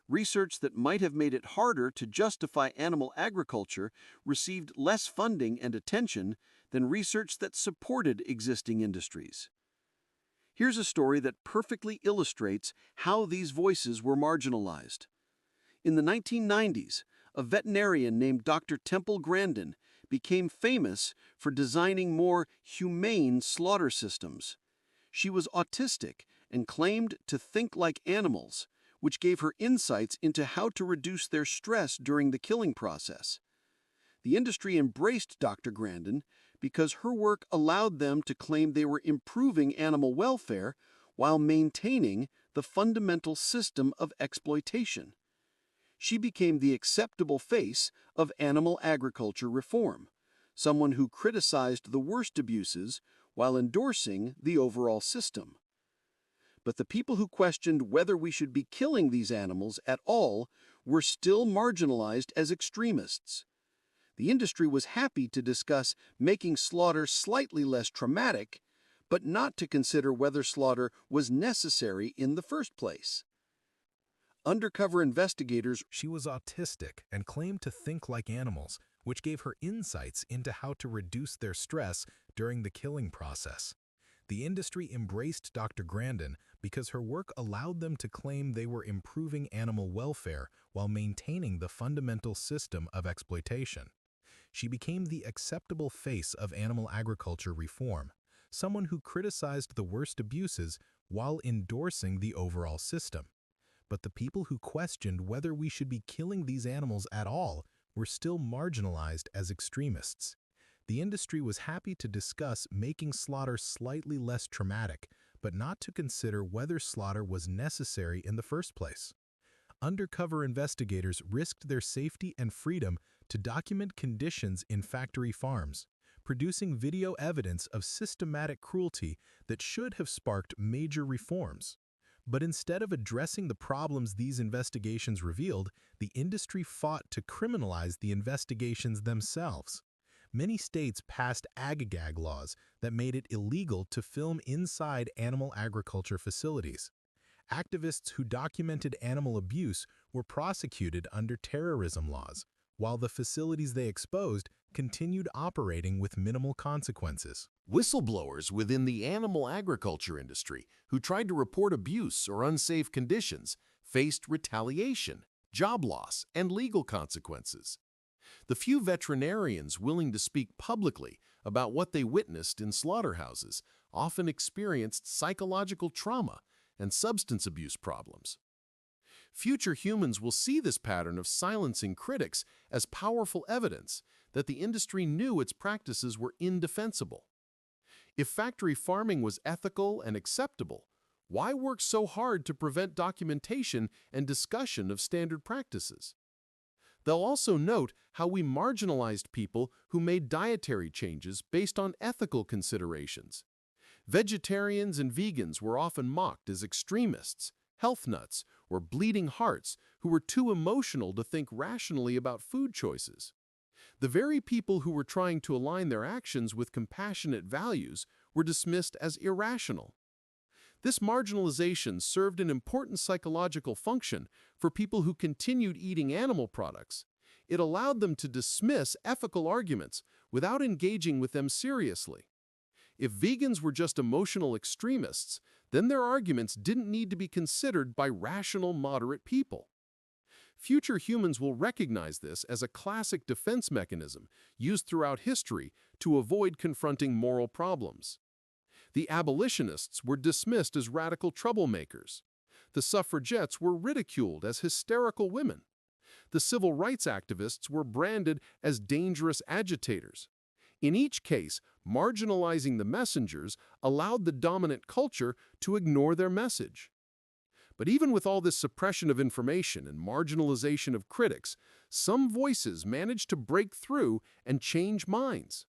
Speaker 4: Research that might have made it harder to justify animal agriculture received less funding and attention than research that supported existing industries. Here's a story that perfectly illustrates how these voices were marginalized. In the 1990s, a veterinarian named Dr. Temple Grandin became famous for designing more humane slaughter systems. She was autistic and claimed to think like animals, which gave her insights into how to reduce their stress during the killing process. The industry embraced Dr. Grandin because her work allowed them to claim they were improving animal welfare while maintaining the fundamental system of exploitation. She became the acceptable face of animal agriculture reform, someone who criticized the worst abuses while endorsing the overall system. But the people who questioned whether we should be killing these animals at all were still marginalized as extremists. The industry was happy to discuss making slaughter slightly less traumatic, but not to consider whether slaughter was necessary in the first place. Undercover investigators.
Speaker 5: She was autistic and claimed to think like animals, which gave her insights into how to reduce their stress during the killing process. The industry embraced Dr. Grandin because her work allowed them to claim they were improving animal welfare while maintaining the fundamental system of exploitation. She became the acceptable face of animal agriculture reform, someone who criticized the worst abuses while endorsing the overall system. But the people who questioned whether we should be killing these animals at all were still marginalized as extremists. The industry was happy to discuss making slaughter slightly less traumatic, but not to consider whether slaughter was necessary in the first place. Undercover investigators risked their safety and freedom to document conditions in factory farms, producing video evidence of systematic cruelty that should have sparked major reforms. But instead of addressing the problems these investigations revealed, the industry fought to criminalize the investigations themselves. Many states passed ag-gag laws that made it illegal to film inside animal agriculture facilities. Activists who documented animal abuse were prosecuted under terrorism laws, while the facilities they exposed continued operating with minimal consequences.
Speaker 2: Whistleblowers within the animal agriculture industry who tried to report abuse or unsafe conditions faced retaliation, job loss, and legal consequences. The few veterinarians willing to speak publicly about what they witnessed in slaughterhouses often experienced psychological trauma and substance abuse problems. Future humans will see this pattern of silencing critics as powerful evidence that the industry knew its practices were indefensible. If factory farming was ethical and acceptable, why work so hard to prevent documentation and discussion of standard practices? They'll also note how we marginalized people who made dietary changes based on ethical considerations. Vegetarians and vegans were often mocked as extremists, health nuts, or bleeding hearts who were too emotional to think rationally about food choices. The very people who were trying to align their actions with compassionate values were dismissed as irrational. This marginalization served an important psychological function for people who continued eating animal products. It allowed them to dismiss ethical arguments without engaging with them seriously. If vegans were just emotional extremists, then their arguments didn't need to be considered by rational, moderate people. Future humans will recognize this as a classic defense mechanism used throughout history to avoid confronting moral problems. The abolitionists were dismissed as radical troublemakers. The suffragettes were ridiculed as hysterical women. The civil rights activists were branded as dangerous agitators. In each case, marginalizing the messengers allowed the dominant culture to ignore their message. But even with all this suppression of information and marginalization of critics, some voices managed to break through and change minds.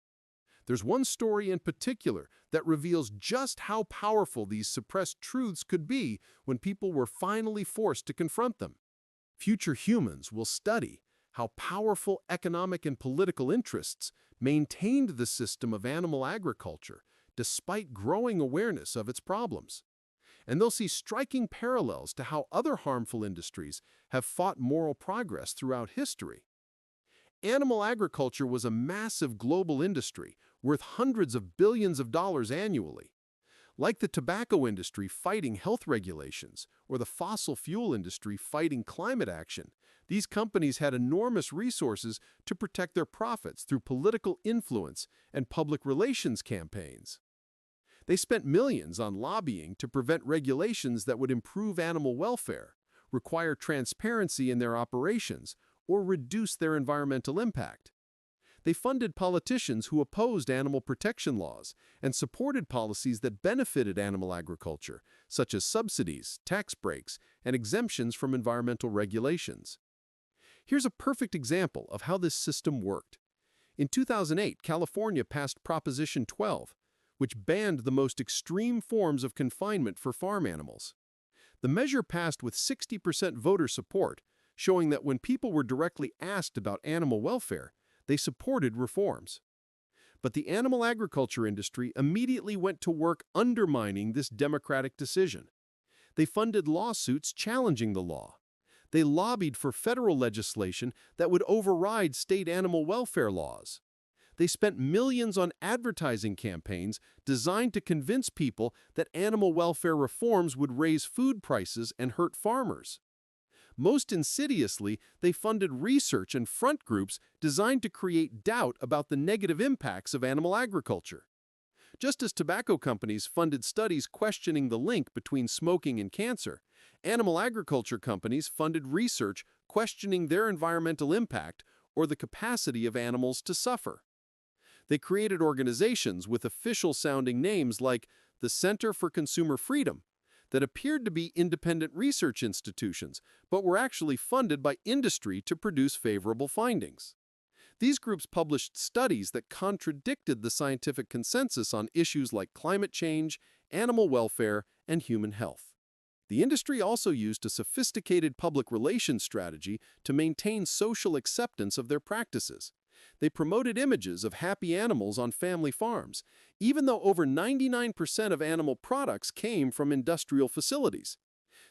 Speaker 2: There's one story in particular that reveals just how powerful these suppressed truths could be when people were finally forced to confront them. Future humans will study how powerful economic and political interests maintained the system of animal agriculture despite growing awareness of its problems. And they'll see striking parallels to how other harmful industries have fought moral progress throughout history. Animal agriculture was a massive global industry worth hundreds of billions of dollars annually. Like the tobacco industry fighting health regulations or the fossil fuel industry fighting climate action, these companies had enormous resources to protect their profits through political influence and public relations campaigns. They spent millions on lobbying to prevent regulations that would improve animal welfare, require transparency in their operations, or reduce their environmental impact. They funded politicians who opposed animal protection laws and supported policies that benefited animal agriculture, such as subsidies, tax breaks, and exemptions from environmental regulations. Here's a perfect example of how this system worked. In 2008, California passed Proposition 12, which banned the most extreme forms of confinement for farm animals. The measure passed with 60% voter support, showing that when people were directly asked about animal welfare, they supported reforms. But the animal agriculture industry immediately went to work undermining this democratic decision. They funded lawsuits challenging the law. They lobbied for federal legislation that would override state animal welfare laws. They spent millions on advertising campaigns designed to convince people that animal welfare reforms would raise food prices and hurt farmers. Most insidiously, they funded research and front groups designed to create doubt about the negative impacts of animal agriculture. Just as tobacco companies funded studies questioning the link between smoking and cancer, animal agriculture companies funded research questioning their environmental impact or the capacity of animals to suffer. They created organizations with official-sounding names like the Center for Consumer Freedom that appeared to be independent research institutions, but were actually funded by industry to produce favorable findings. These groups published studies that contradicted the scientific consensus on issues like climate change, animal welfare, and human health. The industry also used a sophisticated public relations strategy to maintain social acceptance of their practices. They promoted images of happy animals on family farms, even though over 99% of animal products came from industrial facilities.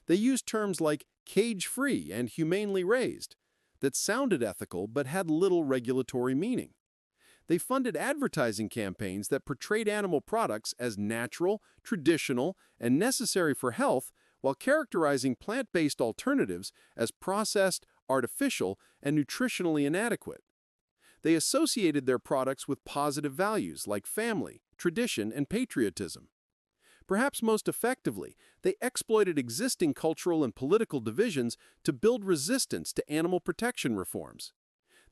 Speaker 2: They used terms like cage-free and humanely raised that sounded ethical but had little regulatory meaning. They funded advertising campaigns that portrayed animal products as natural, traditional, and necessary for health, while characterizing plant-based alternatives as processed, artificial, and nutritionally inadequate. They associated their products with positive values like family, tradition, and patriotism. Perhaps most effectively, they exploited existing cultural and political divisions to build resistance to animal protection reforms.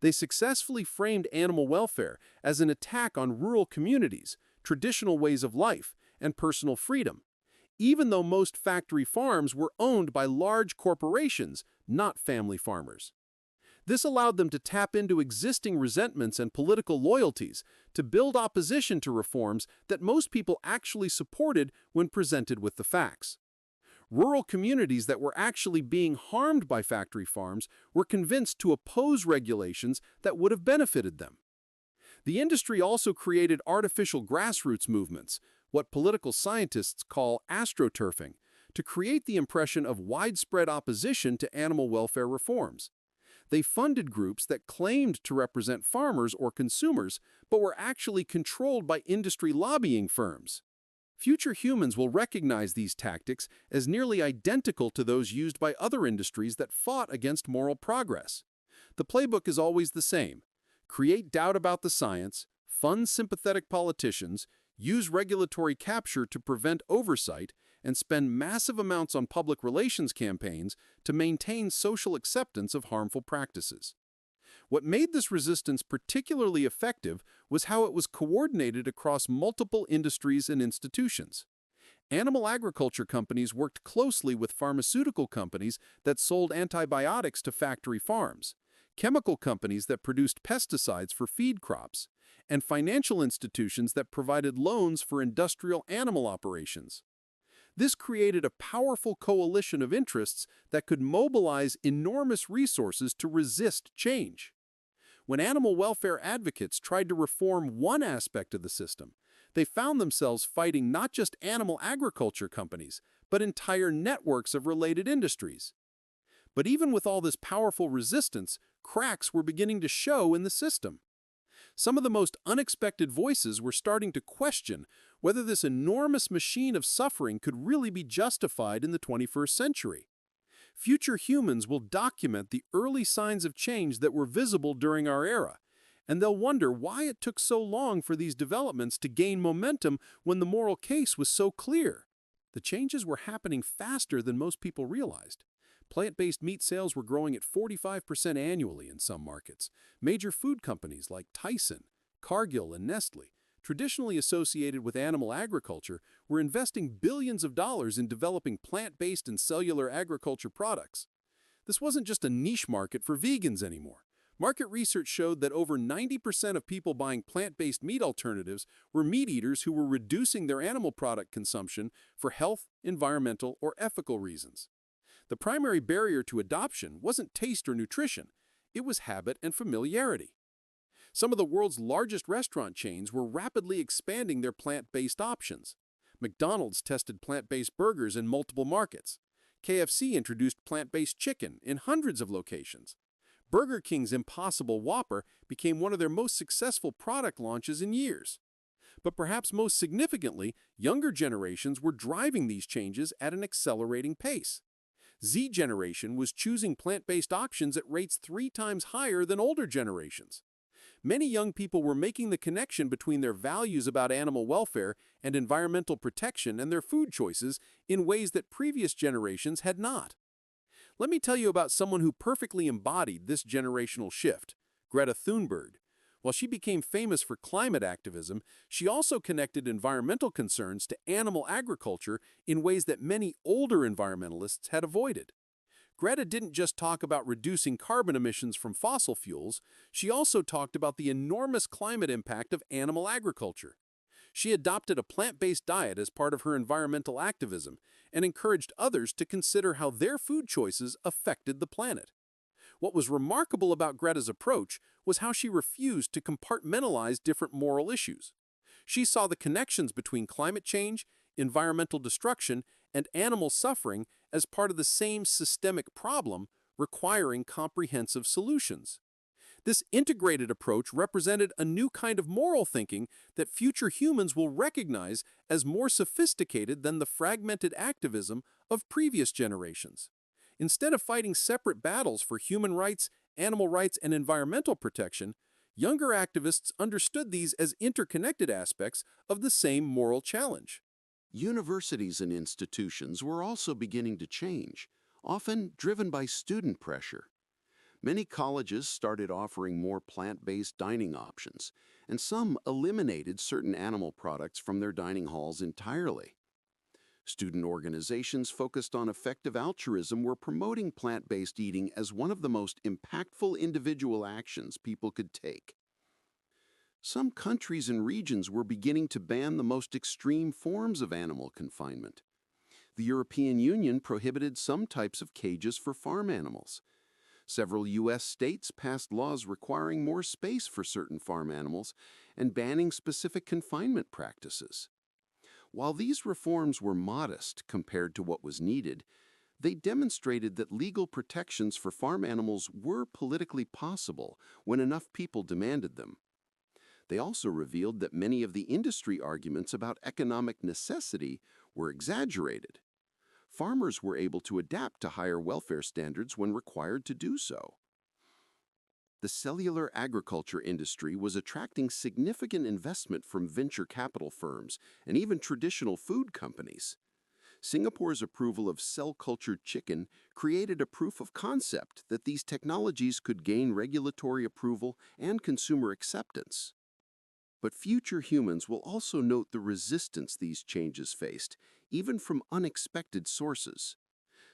Speaker 2: They successfully framed animal welfare as an attack on rural communities, traditional ways of life, and personal freedom, even though most factory farms were owned by large corporations, not family farmers. This allowed them to tap into existing resentments and political loyalties to build opposition to reforms that most people actually supported when presented with the facts. Rural communities that were actually being harmed by factory farms were convinced to oppose regulations that would have benefited them. The industry also created artificial grassroots movements, what political scientists call astroturfing, to create the impression of widespread opposition to animal welfare reforms. They funded groups that claimed to represent farmers or consumers, but were actually controlled by industry lobbying firms. Future humans will recognize these tactics as nearly identical to those used by other industries that fought against moral progress. The playbook is always the same: create doubt about the science, fund sympathetic politicians, use regulatory capture to prevent oversight, and spend massive amounts on public relations campaigns to maintain social acceptance of harmful practices. What made this resistance particularly effective was how it was coordinated across multiple industries and institutions. Animal agriculture companies worked closely with pharmaceutical companies that sold antibiotics to factory farms, chemical companies that produced pesticides for feed crops, and financial institutions that provided loans for industrial animal operations. This created a powerful coalition of interests that could mobilize enormous resources to resist change. When animal welfare advocates tried to reform one aspect of the system, they found themselves fighting not just animal agriculture companies, but entire networks of related industries. But even with all this powerful resistance, cracks were beginning to show in the system. Some of the most unexpected voices were starting to question whether this enormous machine of suffering could really be justified in the 21st century. Future humans will document the early signs of change that were visible during our era, and they'll wonder why it took so long for these developments to gain momentum when the moral case was so clear. The changes were happening faster than most people realized. Plant-based meat sales were growing at 45% annually in some markets. Major food companies like Tyson, Cargill, and Nestle, traditionally associated with animal agriculture, were investing billions of dollars in developing plant-based and cellular agriculture products. This wasn't just a niche market for vegans anymore. Market research showed that over 90% of people buying plant-based meat alternatives were meat eaters who were reducing their animal product consumption for health, environmental, or ethical reasons. The primary barrier to adoption wasn't taste or nutrition, it was habit and familiarity. Some of the world's largest restaurant chains were rapidly expanding their plant-based options. McDonald's tested plant-based burgers in multiple markets. KFC introduced plant-based chicken in hundreds of locations. Burger King's Impossible Whopper became one of their most successful product launches in years. But perhaps most significantly, younger generations were driving these changes at an accelerating pace. Z generation was choosing plant-based options at rates 3 times higher than older generations. Many young people were making the connection between their values about animal welfare and environmental protection and their food choices in ways that previous generations had not. Let me tell you about someone who perfectly embodied this generational shift, Greta Thunberg. While she became famous for climate activism, she also connected environmental concerns to animal agriculture in ways that many older environmentalists had avoided. Greta didn't just talk about reducing carbon emissions from fossil fuels, she also talked about the enormous climate impact of animal agriculture. She adopted a plant-based diet as part of her environmental activism and encouraged others to consider how their food choices affected the planet. What was remarkable about Greta's approach was how she refused to compartmentalize different moral issues. She saw the connections between climate change, environmental destruction, and animal suffering as part of the same systemic problem, requiring comprehensive solutions. This integrated approach represented a new kind of moral thinking that future humans will recognize as more sophisticated than the fragmented activism of previous generations. Instead of fighting separate battles for human rights, animal rights, and environmental protection, younger activists understood these as interconnected aspects of the same moral challenge.
Speaker 6: Universities and institutions were also beginning to change, often driven by student pressure. Many colleges started offering more plant-based dining options, and some eliminated certain animal products from their dining halls entirely. Student organizations focused on effective altruism were promoting plant-based eating as one of the most impactful individual actions people could take. Some countries and regions were beginning to ban the most extreme forms of animal confinement. The European Union prohibited some types of cages for farm animals. Several U.S. states passed laws requiring more space for certain farm animals and banning specific confinement practices. While these reforms were modest compared to what was needed, they demonstrated that legal protections for farm animals were politically possible when enough people demanded them. They also revealed that many of the industry arguments about economic necessity were exaggerated. Farmers were able to adapt to higher welfare standards when required to do so. The cellular agriculture industry was attracting significant investment from venture capital firms and even traditional food companies. Singapore's approval of cell-cultured chicken created a proof of concept that these technologies could gain regulatory approval and consumer acceptance. But future humans will also note the resistance these changes faced, even from unexpected sources.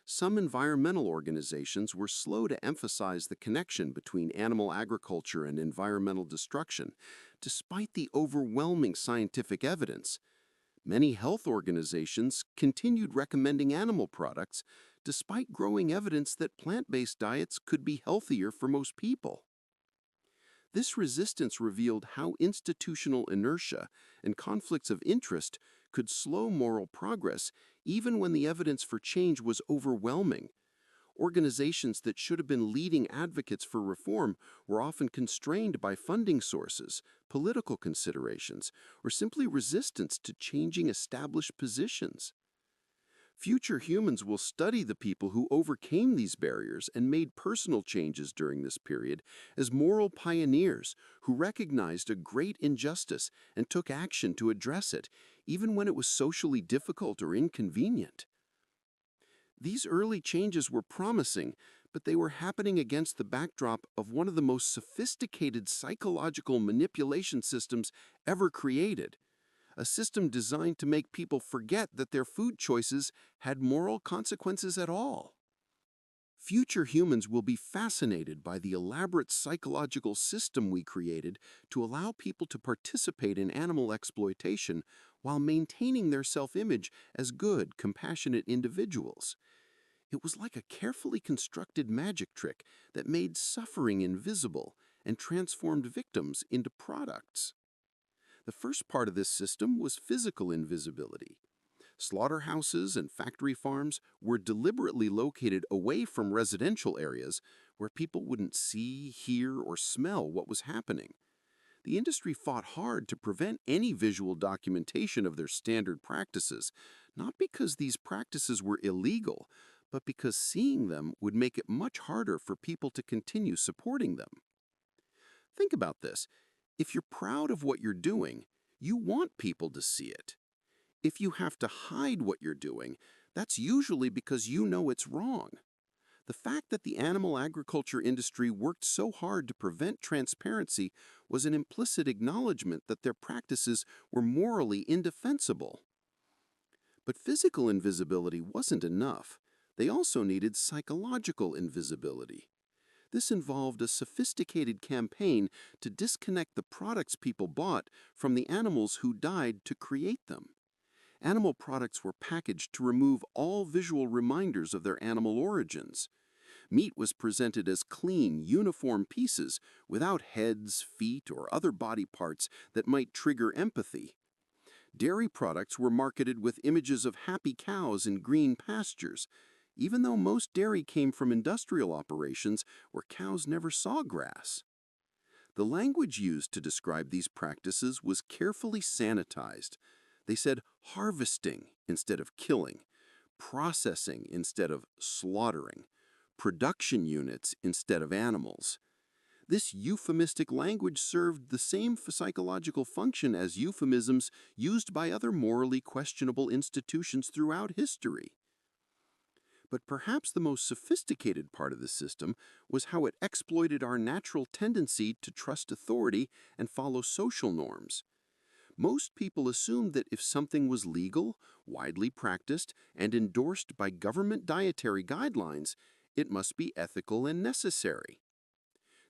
Speaker 6: Some environmental organizations were slow to emphasize the connection between animal agriculture and environmental destruction, despite the overwhelming scientific evidence. Many health organizations continued recommending animal products despite growing evidence that plant-based diets could be healthier for most people. This resistance revealed how institutional inertia and conflicts of interest could slow moral progress even when the evidence for change was overwhelming. Organizations that should have been leading advocates for reform were often constrained by funding sources, political considerations, or simply resistance to changing established positions. Future humans will study the people who overcame these barriers and made personal changes during this period as moral pioneers who recognized a great injustice and took action to address it, even when it was socially difficult or inconvenient. These early changes were promising, but they were happening against the backdrop of one of the most sophisticated psychological manipulation systems ever created. A system designed to make people forget that their food choices had moral consequences at all. Future humans will be fascinated by the elaborate psychological system we created to allow people to participate in animal exploitation while maintaining their self-image as good, compassionate individuals. It was like a carefully constructed magic trick that made suffering invisible and transformed victims into products. The first part of this system was physical invisibility. Slaughterhouses and factory farms were deliberately located away from residential areas where people wouldn't see, hear, or smell what was happening. The industry fought hard to prevent any visual documentation of their standard practices, not because these practices were illegal, but because seeing them would make it much harder for people to continue supporting them. Think about this. If you're proud of what you're doing, you want people to see it. If you have to hide what you're doing, that's usually because you know it's wrong. The fact that the animal agriculture industry worked so hard to prevent transparency was an implicit acknowledgement that their practices were morally indefensible. But physical invisibility wasn't enough. They also needed psychological invisibility. This involved a sophisticated campaign to disconnect the products people bought from the animals who died to create them. Animal products were packaged to remove all visual reminders of their animal origins. Meat was presented as clean, uniform pieces without heads, feet, or other body parts that might trigger empathy. Dairy products were marketed with images of happy cows in green pastures, even though most dairy came from industrial operations where cows never saw grass. The language used to describe these practices was carefully sanitized. They said harvesting instead of killing, processing instead of slaughtering, production units instead of animals. This euphemistic language served the same psychological function as euphemisms used by other morally questionable institutions throughout history. But perhaps the most sophisticated part of the system was how it exploited our natural tendency to trust authority and follow social norms. Most people assumed that if something was legal, widely practiced, and endorsed by government dietary guidelines, it must be ethical and necessary.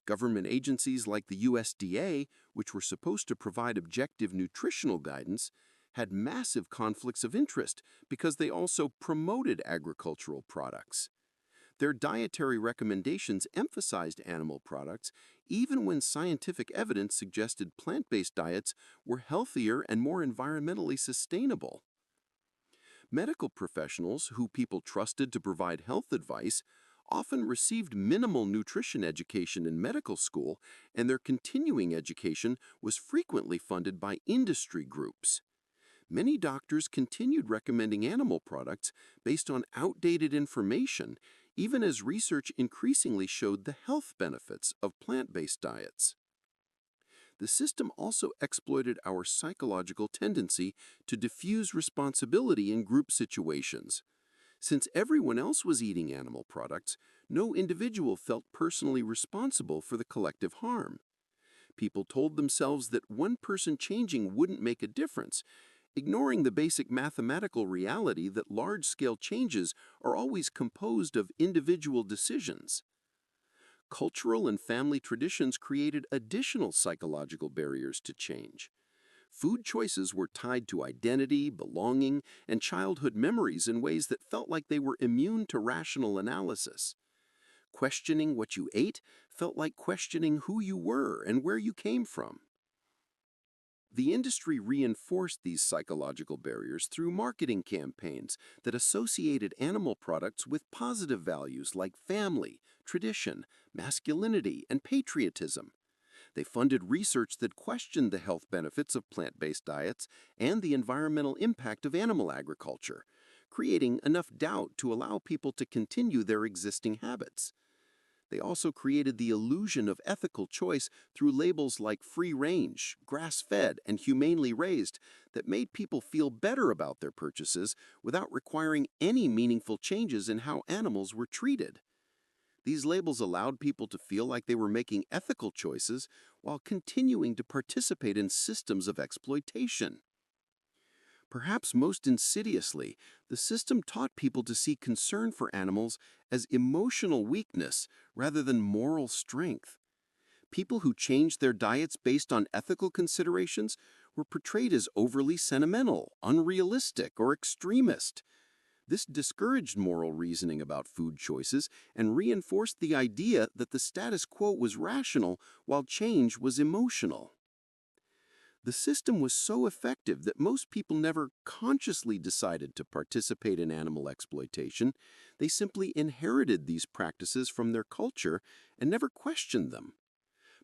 Speaker 6: Government agencies like the USDA, which were supposed to provide objective nutritional guidance, had massive conflicts of interest because they also promoted agricultural products. Their dietary recommendations emphasized animal products even when scientific evidence suggested plant-based diets were healthier and more environmentally sustainable. Medical professionals who people trusted to provide health advice often received minimal nutrition education in medical school, and their continuing education was frequently funded by industry groups. Many doctors continued recommending animal products based on outdated information, even as research increasingly showed the health benefits of plant-based diets. The system also exploited our psychological tendency to diffuse responsibility in group situations. Since everyone else was eating animal products, no individual felt personally responsible for the collective harm. People told themselves that one person changing wouldn't make a difference, ignoring the basic mathematical reality that large-scale changes are always composed of individual decisions. Cultural and family traditions created additional psychological barriers to change. Food choices were tied to identity, belonging, and childhood memories in ways that felt like they were immune to rational analysis. Questioning what you ate felt like questioning who you were and where you came from. The industry reinforced these psychological barriers through marketing campaigns that associated animal products with positive values like family, tradition, masculinity, and patriotism. They funded research that questioned the health benefits of plant-based diets and the environmental impact of animal agriculture, creating enough doubt to allow people to continue their existing habits. They also created the illusion of ethical choice through labels like free-range, grass-fed, and humanely raised that made people feel better about their purchases without requiring any meaningful changes in how animals were treated. These labels allowed people to feel like they were making ethical choices while continuing to participate in systems of exploitation. Perhaps most insidiously, the system taught people to see concern for animals as emotional weakness rather than moral strength. People who changed their diets based on ethical considerations were portrayed as overly sentimental, unrealistic, or extremist. This discouraged moral reasoning about food choices and reinforced the idea that the status quo was rational while change was emotional. The system was so effective that most people never consciously decided to participate in animal exploitation. They simply inherited these practices from their culture and never questioned them.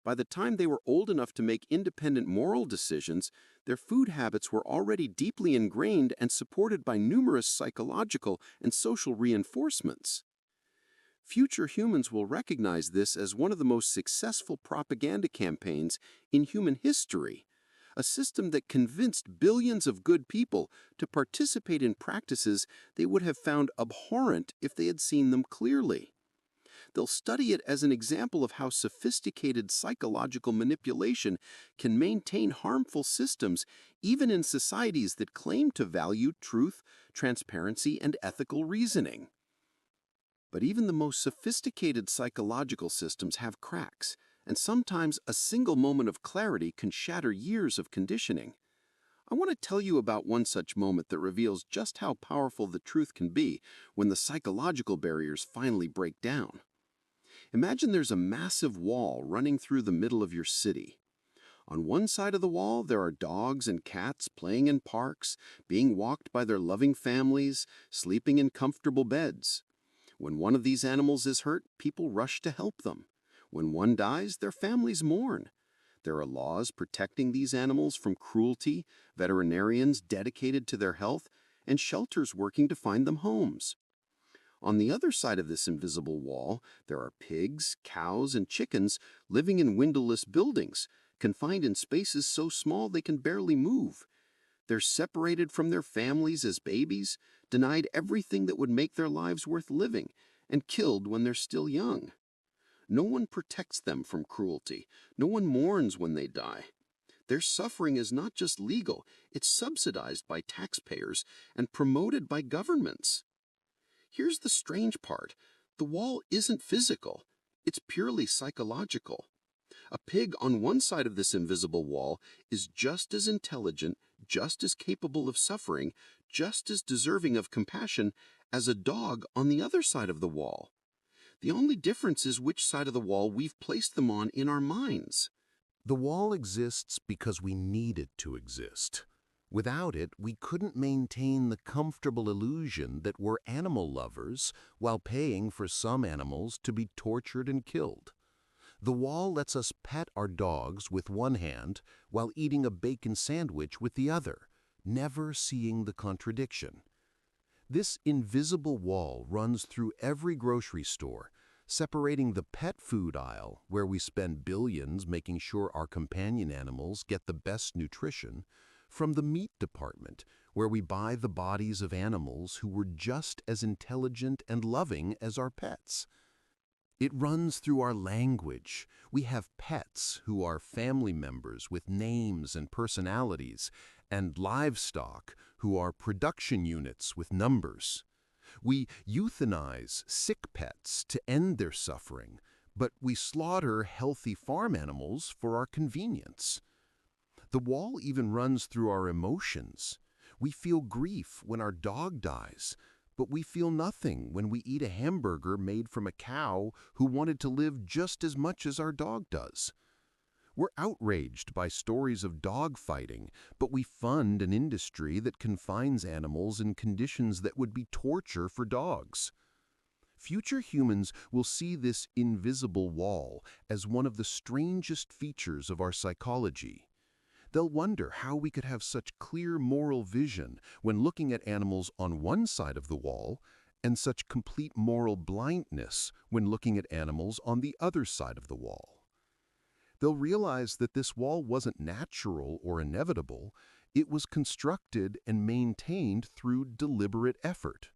Speaker 6: By the time they were old enough to make independent moral decisions, their food habits were already deeply ingrained and supported by numerous psychological and social reinforcements. Future humans will recognize this as one of the most successful propaganda campaigns in human history, a system that convinced billions of good people to participate in practices they would have found abhorrent if they had seen them clearly. They'll study it as an example of how sophisticated psychological manipulation can maintain harmful systems even in societies that claim to value truth, transparency, and ethical reasoning. But even the most sophisticated psychological systems have cracks, and sometimes a single moment of clarity can shatter years of conditioning. I want to tell you about one such moment that reveals just how powerful the truth can be when the psychological barriers finally break down. Imagine there's a massive wall running through the middle of your city. On one side of the wall, there are dogs and cats playing in parks, being walked by their loving families, sleeping in comfortable beds. When one of these animals is hurt, people rush to help them. When one dies, their families mourn. There are laws protecting these animals from cruelty, veterinarians dedicated to their health, and shelters working to find them homes. On the other side of this invisible wall, there are pigs, cows, and chickens living in windowless buildings, confined in spaces so small they can barely move. They're separated from their families as babies, denied everything that would make their lives worth living, and killed when they're still young. No one protects them from cruelty. No one mourns when they die. Their suffering is not just legal, it's subsidized by taxpayers and promoted by governments. Here's the strange part. The wall isn't physical. It's purely psychological. A pig on one side of this invisible wall is just as intelligent, just as capable of suffering, just as deserving of compassion as a dog on the other side of the wall. The only difference is which side of the wall we've placed them on in our minds.
Speaker 2: The wall exists because we need it to exist. Without it, we couldn't maintain the comfortable illusion that we're animal lovers while paying for some animals to be tortured and killed. The wall lets us pet our dogs with one hand while eating a bacon sandwich with the other, never seeing the contradiction. This invisible wall runs through every grocery store, separating the pet food aisle, where we spend billions making sure our companion animals get the best nutrition, from the meat department, where we buy the bodies of animals who were just as intelligent and loving as our pets. It runs through our language. We have pets who are family members with names and personalities, and livestock who are production units with numbers. We euthanize sick pets to end their suffering, but we slaughter healthy farm animals for our convenience. The wall even runs through our emotions. We feel grief when our dog dies, but we feel nothing when we eat a hamburger made from a cow who wanted to live just as much as our dog does. We're outraged by stories of dog fighting, but we fund an industry that confines animals in conditions that would be torture for dogs. Future humans will see this invisible wall as one of the strangest features of our psychology. They'll wonder how we could have such clear moral vision when looking at animals on one side of the wall, and such complete moral blindness when looking at animals on the other side of the wall. They'll realize that this wall wasn't natural or inevitable, it was constructed and maintained through deliberate effort.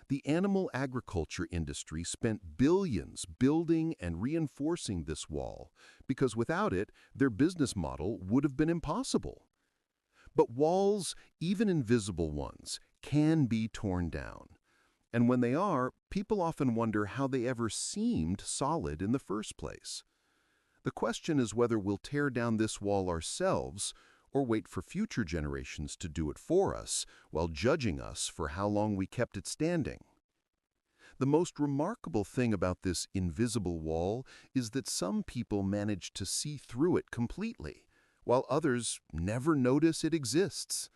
Speaker 2: The animal agriculture industry spent billions building and reinforcing this wall, because without it, their business model would have been impossible. But walls, even invisible ones, can be torn down. And when they are, people often wonder how they ever seemed solid in the first place. The question is whether we'll tear down this wall ourselves or wait for future generations to do it for us while judging us for how long we kept it standing. The most remarkable thing about this invisible wall is that some people manage to see through it completely, while others never notice it exists.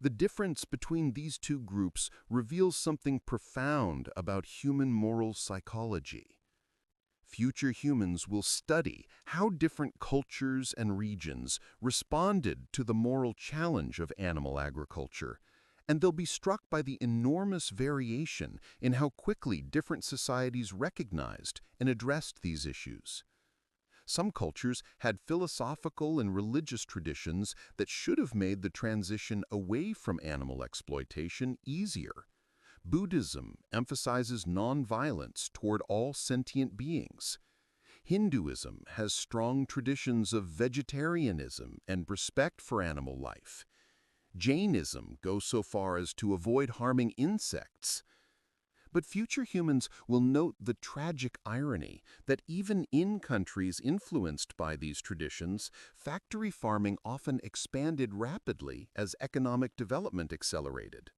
Speaker 2: The difference between these two groups reveals something profound about human moral psychology. Future humans will study how different cultures and regions responded to the moral challenge of animal agriculture, and they'll be struck by the enormous variation in how quickly different societies recognized and addressed these issues. Some cultures had philosophical and religious traditions that should have made the transition away from animal exploitation easier. Buddhism emphasizes nonviolence toward all sentient beings. Hinduism has strong traditions of vegetarianism and respect for animal life. Jainism goes so far as to avoid harming insects. But future humans will note the tragic irony that even in countries influenced by these traditions, factory farming often expanded rapidly as economic development accelerated.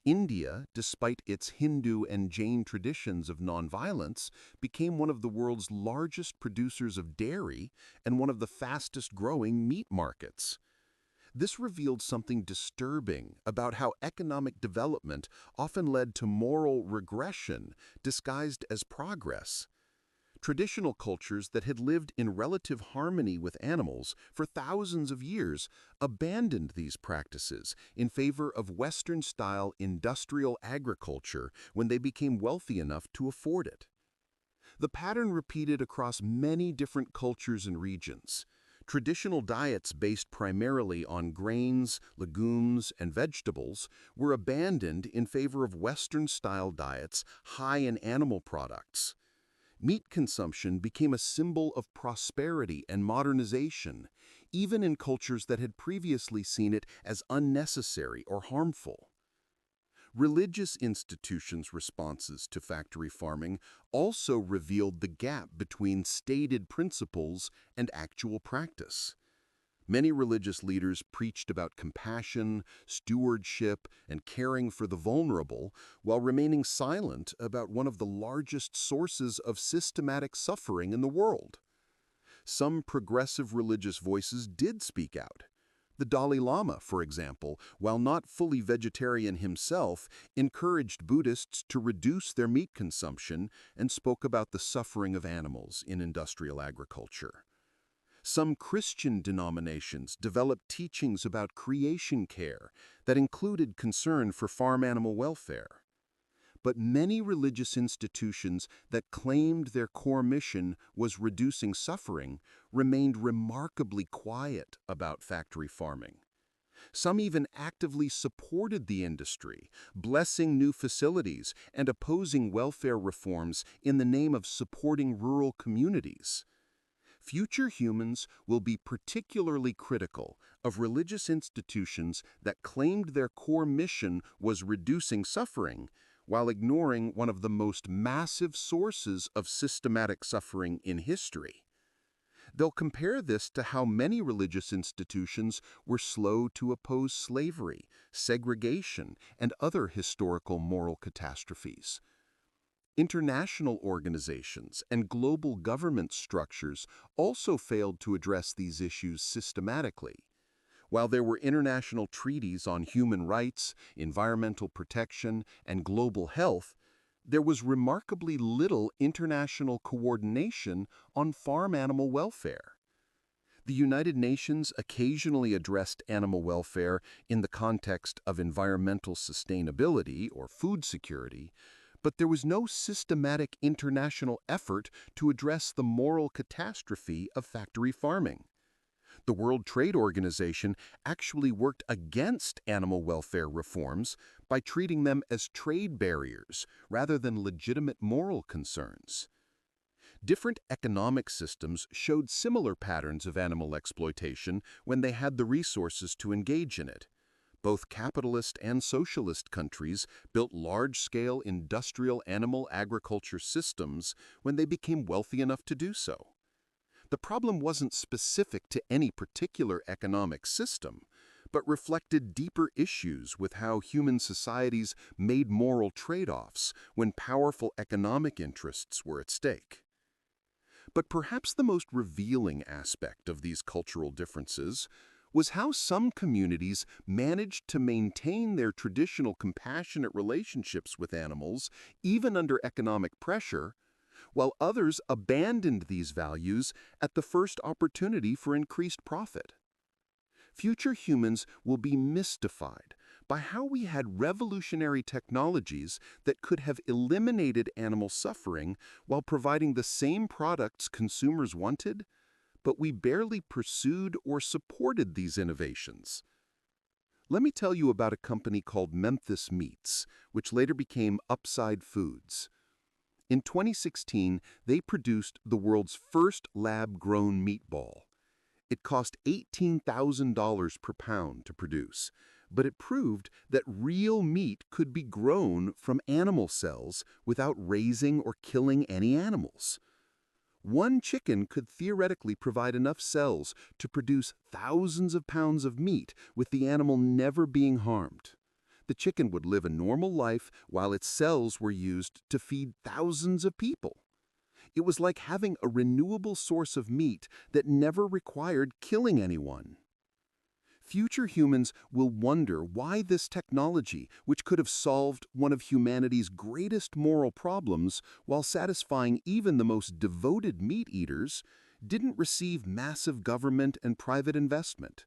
Speaker 2: India, despite its Hindu and Jain traditions of nonviolence, became one of the world's largest producers of dairy and one of the fastest-growing meat markets. This revealed something disturbing about how economic development often led to moral regression disguised as progress. Traditional cultures that had lived in relative harmony with animals for thousands of years abandoned these practices in favor of Western-style industrial agriculture when they became wealthy enough to afford it. The pattern repeated across many different cultures and regions. Traditional diets based primarily on grains, legumes, and vegetables were abandoned in favor of Western-style diets high in animal products. Meat consumption became a symbol of prosperity and modernization, even in cultures that had previously seen it as unnecessary or harmful. Religious institutions' responses to factory farming also revealed the gap between stated principles and actual practice. Many religious leaders preached about compassion, stewardship, and caring for the vulnerable, while remaining silent about one of the largest sources of systematic suffering in the world. Some progressive religious voices did speak out. The Dalai Lama, for example, while not fully vegetarian himself, encouraged Buddhists to reduce their meat consumption and spoke about the suffering of animals in industrial agriculture. Some Christian denominations developed teachings about creation care that included concern for farm animal welfare. But many religious institutions that claimed their core mission was reducing suffering remained remarkably quiet about factory farming. Some even actively supported the industry, blessing new facilities and opposing welfare reforms in the name of supporting rural communities. Future humans will be particularly critical of religious institutions that claimed their core mission was reducing suffering, while ignoring one of the most massive sources of systematic suffering in history. They'll compare this to how many religious institutions were slow to oppose slavery, segregation, and other historical moral catastrophes. International organizations and global government structures also failed to address these issues systematically. While there were international treaties on human rights, environmental protection, and global health, there was remarkably little international coordination on farm animal welfare. The United Nations occasionally addressed animal welfare in the context of environmental sustainability or food security, but there was no systematic international effort to address the moral catastrophe of factory farming. The World Trade Organization actually worked against animal welfare reforms by treating them as trade barriers rather than legitimate moral concerns. Different economic systems showed similar patterns of animal exploitation when they had the resources to engage in it. Both capitalist and socialist countries built large-scale industrial animal agriculture systems when they became wealthy enough to do so. The problem wasn't specific to any particular economic system, but reflected deeper issues with how human societies made moral trade-offs when powerful economic interests were at stake. But perhaps the most revealing aspect of these cultural differences was how some communities managed to maintain their traditional compassionate relationships with animals even under economic pressure, while others abandoned these values at the first opportunity for increased profit. Future humans will be mystified by how we had revolutionary technologies that could have eliminated animal suffering while providing the same products consumers wanted, but we barely pursued or supported these innovations. Let me tell you about a company called Memphis Meats, which later became Upside Foods. In 2016, they produced the world's first lab-grown meatball. It cost $18,000 per pound to produce, but it proved that real meat could be grown from animal cells without raising or killing any animals. One chicken could theoretically provide enough cells to produce thousands of pounds of meat with the animal never being harmed. The chicken would live a normal life while its cells were used to feed thousands of people. It was like having a renewable source of meat that never required killing anyone. Future humans will wonder why this technology, which could have solved one of humanity's greatest moral problems while satisfying even the most devoted meat eaters, didn't receive massive government and private investment.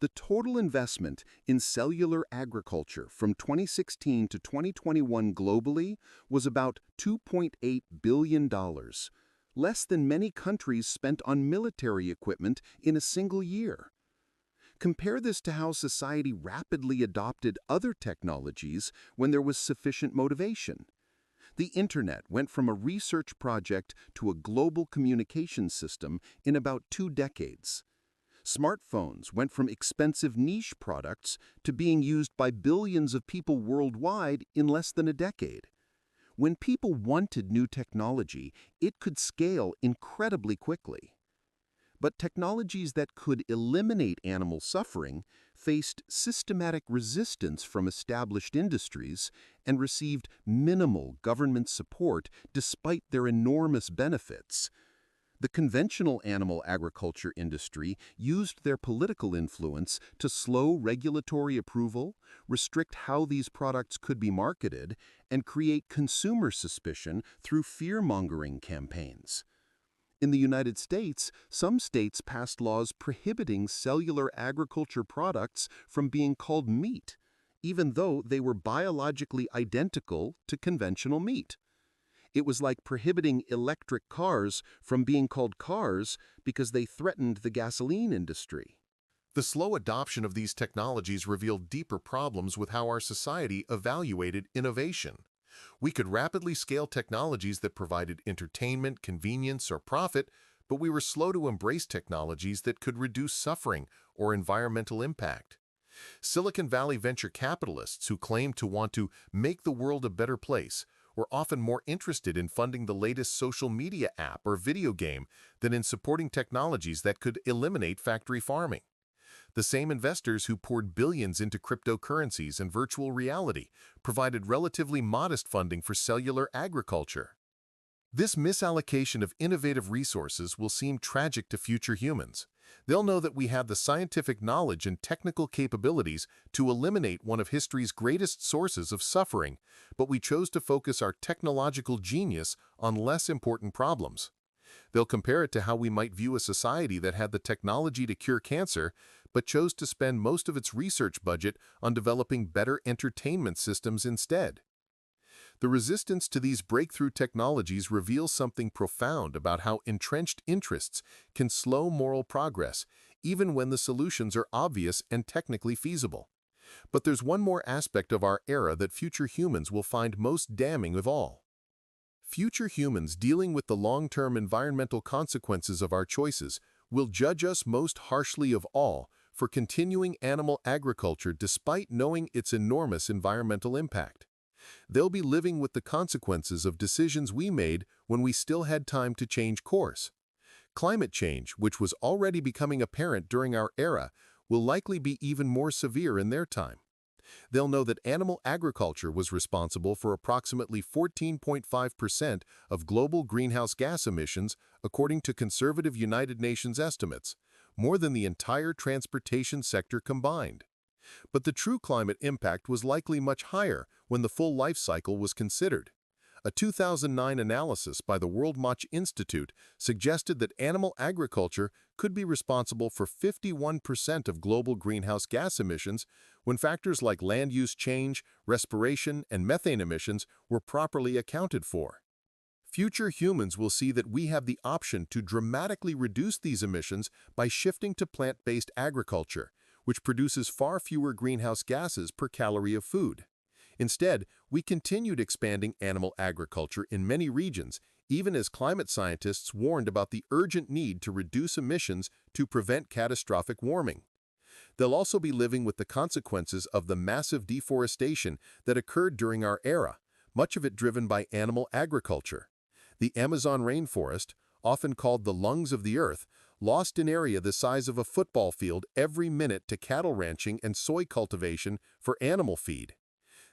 Speaker 2: The total investment in cellular agriculture from 2016 to 2021 globally was about $2.8 billion, less than many countries spent on military equipment in a single year. Compare this to how society rapidly adopted other technologies when there was sufficient motivation. The Internet went from a research project to a global communication system in about 2 decades. Smartphones went from expensive niche products to being used by billions of people worldwide in less than a decade. When people wanted new technology, it could scale incredibly quickly. But technologies that could eliminate animal suffering faced systematic resistance from established industries and received minimal government support despite their enormous benefits. The conventional animal agriculture industry used their political influence to slow regulatory approval, restrict how these products could be marketed, and create consumer suspicion through fear-mongering campaigns. In the United States, some states passed laws prohibiting cellular agriculture products from being called meat, even though they were biologically identical to conventional meat. It was like prohibiting electric cars from being called cars because they threatened the gasoline industry.
Speaker 3: The slow adoption of these technologies revealed deeper problems with how our society evaluated innovation. We could rapidly scale technologies that provided entertainment, convenience, or profit, but we were slow to embrace technologies that could reduce suffering or environmental impact. Silicon Valley venture capitalists who claimed to want to make the world a better place
Speaker 7: were often more interested in funding the latest social media app or video game than in supporting technologies that could eliminate factory farming. The same investors who poured billions into cryptocurrencies and virtual reality provided relatively modest funding for cellular agriculture. This misallocation of innovative resources will seem tragic to future humans. They'll know that we had the scientific knowledge and technical capabilities to eliminate one of history's greatest sources of suffering, but we chose to focus our technological genius on less important problems. They'll compare it to how we might view a society that had the technology to cure cancer, but chose to spend most of its research budget on developing better entertainment systems instead. The resistance to these breakthrough technologies reveals something profound about how entrenched interests can slow moral progress, even when the solutions are obvious and technically feasible. But there's one more aspect of our era that future humans will find most damning of all. Future humans dealing with the long-term environmental consequences of our choices will judge us most harshly of all for continuing animal agriculture despite knowing its enormous environmental impact. They'll be living with the consequences of decisions we made when we still had time to change course. Climate change, which was already becoming apparent during our era, will likely be even more severe in their time. They'll know that animal agriculture was responsible for approximately 14.5% of global greenhouse gas emissions, according to conservative United Nations estimates, more than the entire transportation sector combined. But the true climate impact was likely much higher when the full life cycle was considered. A 2009 analysis by the World Match Institute suggested that animal agriculture could be responsible for 51% of global greenhouse gas emissions when factors like land use change, respiration, and methane emissions were properly accounted for. Future humans will see that we have the option to dramatically reduce these emissions by shifting to plant-based agriculture, which produces far fewer greenhouse gases per calorie of food. Instead, we continued expanding animal agriculture in many regions, even as climate scientists warned about the urgent need to reduce emissions to prevent catastrophic warming. They'll also be living with the consequences of the massive deforestation that occurred during our era, much of it driven by animal agriculture. The Amazon rainforest, often called the lungs of the earth, lost an area the size of a football field every minute to cattle ranching and soy cultivation for animal feed.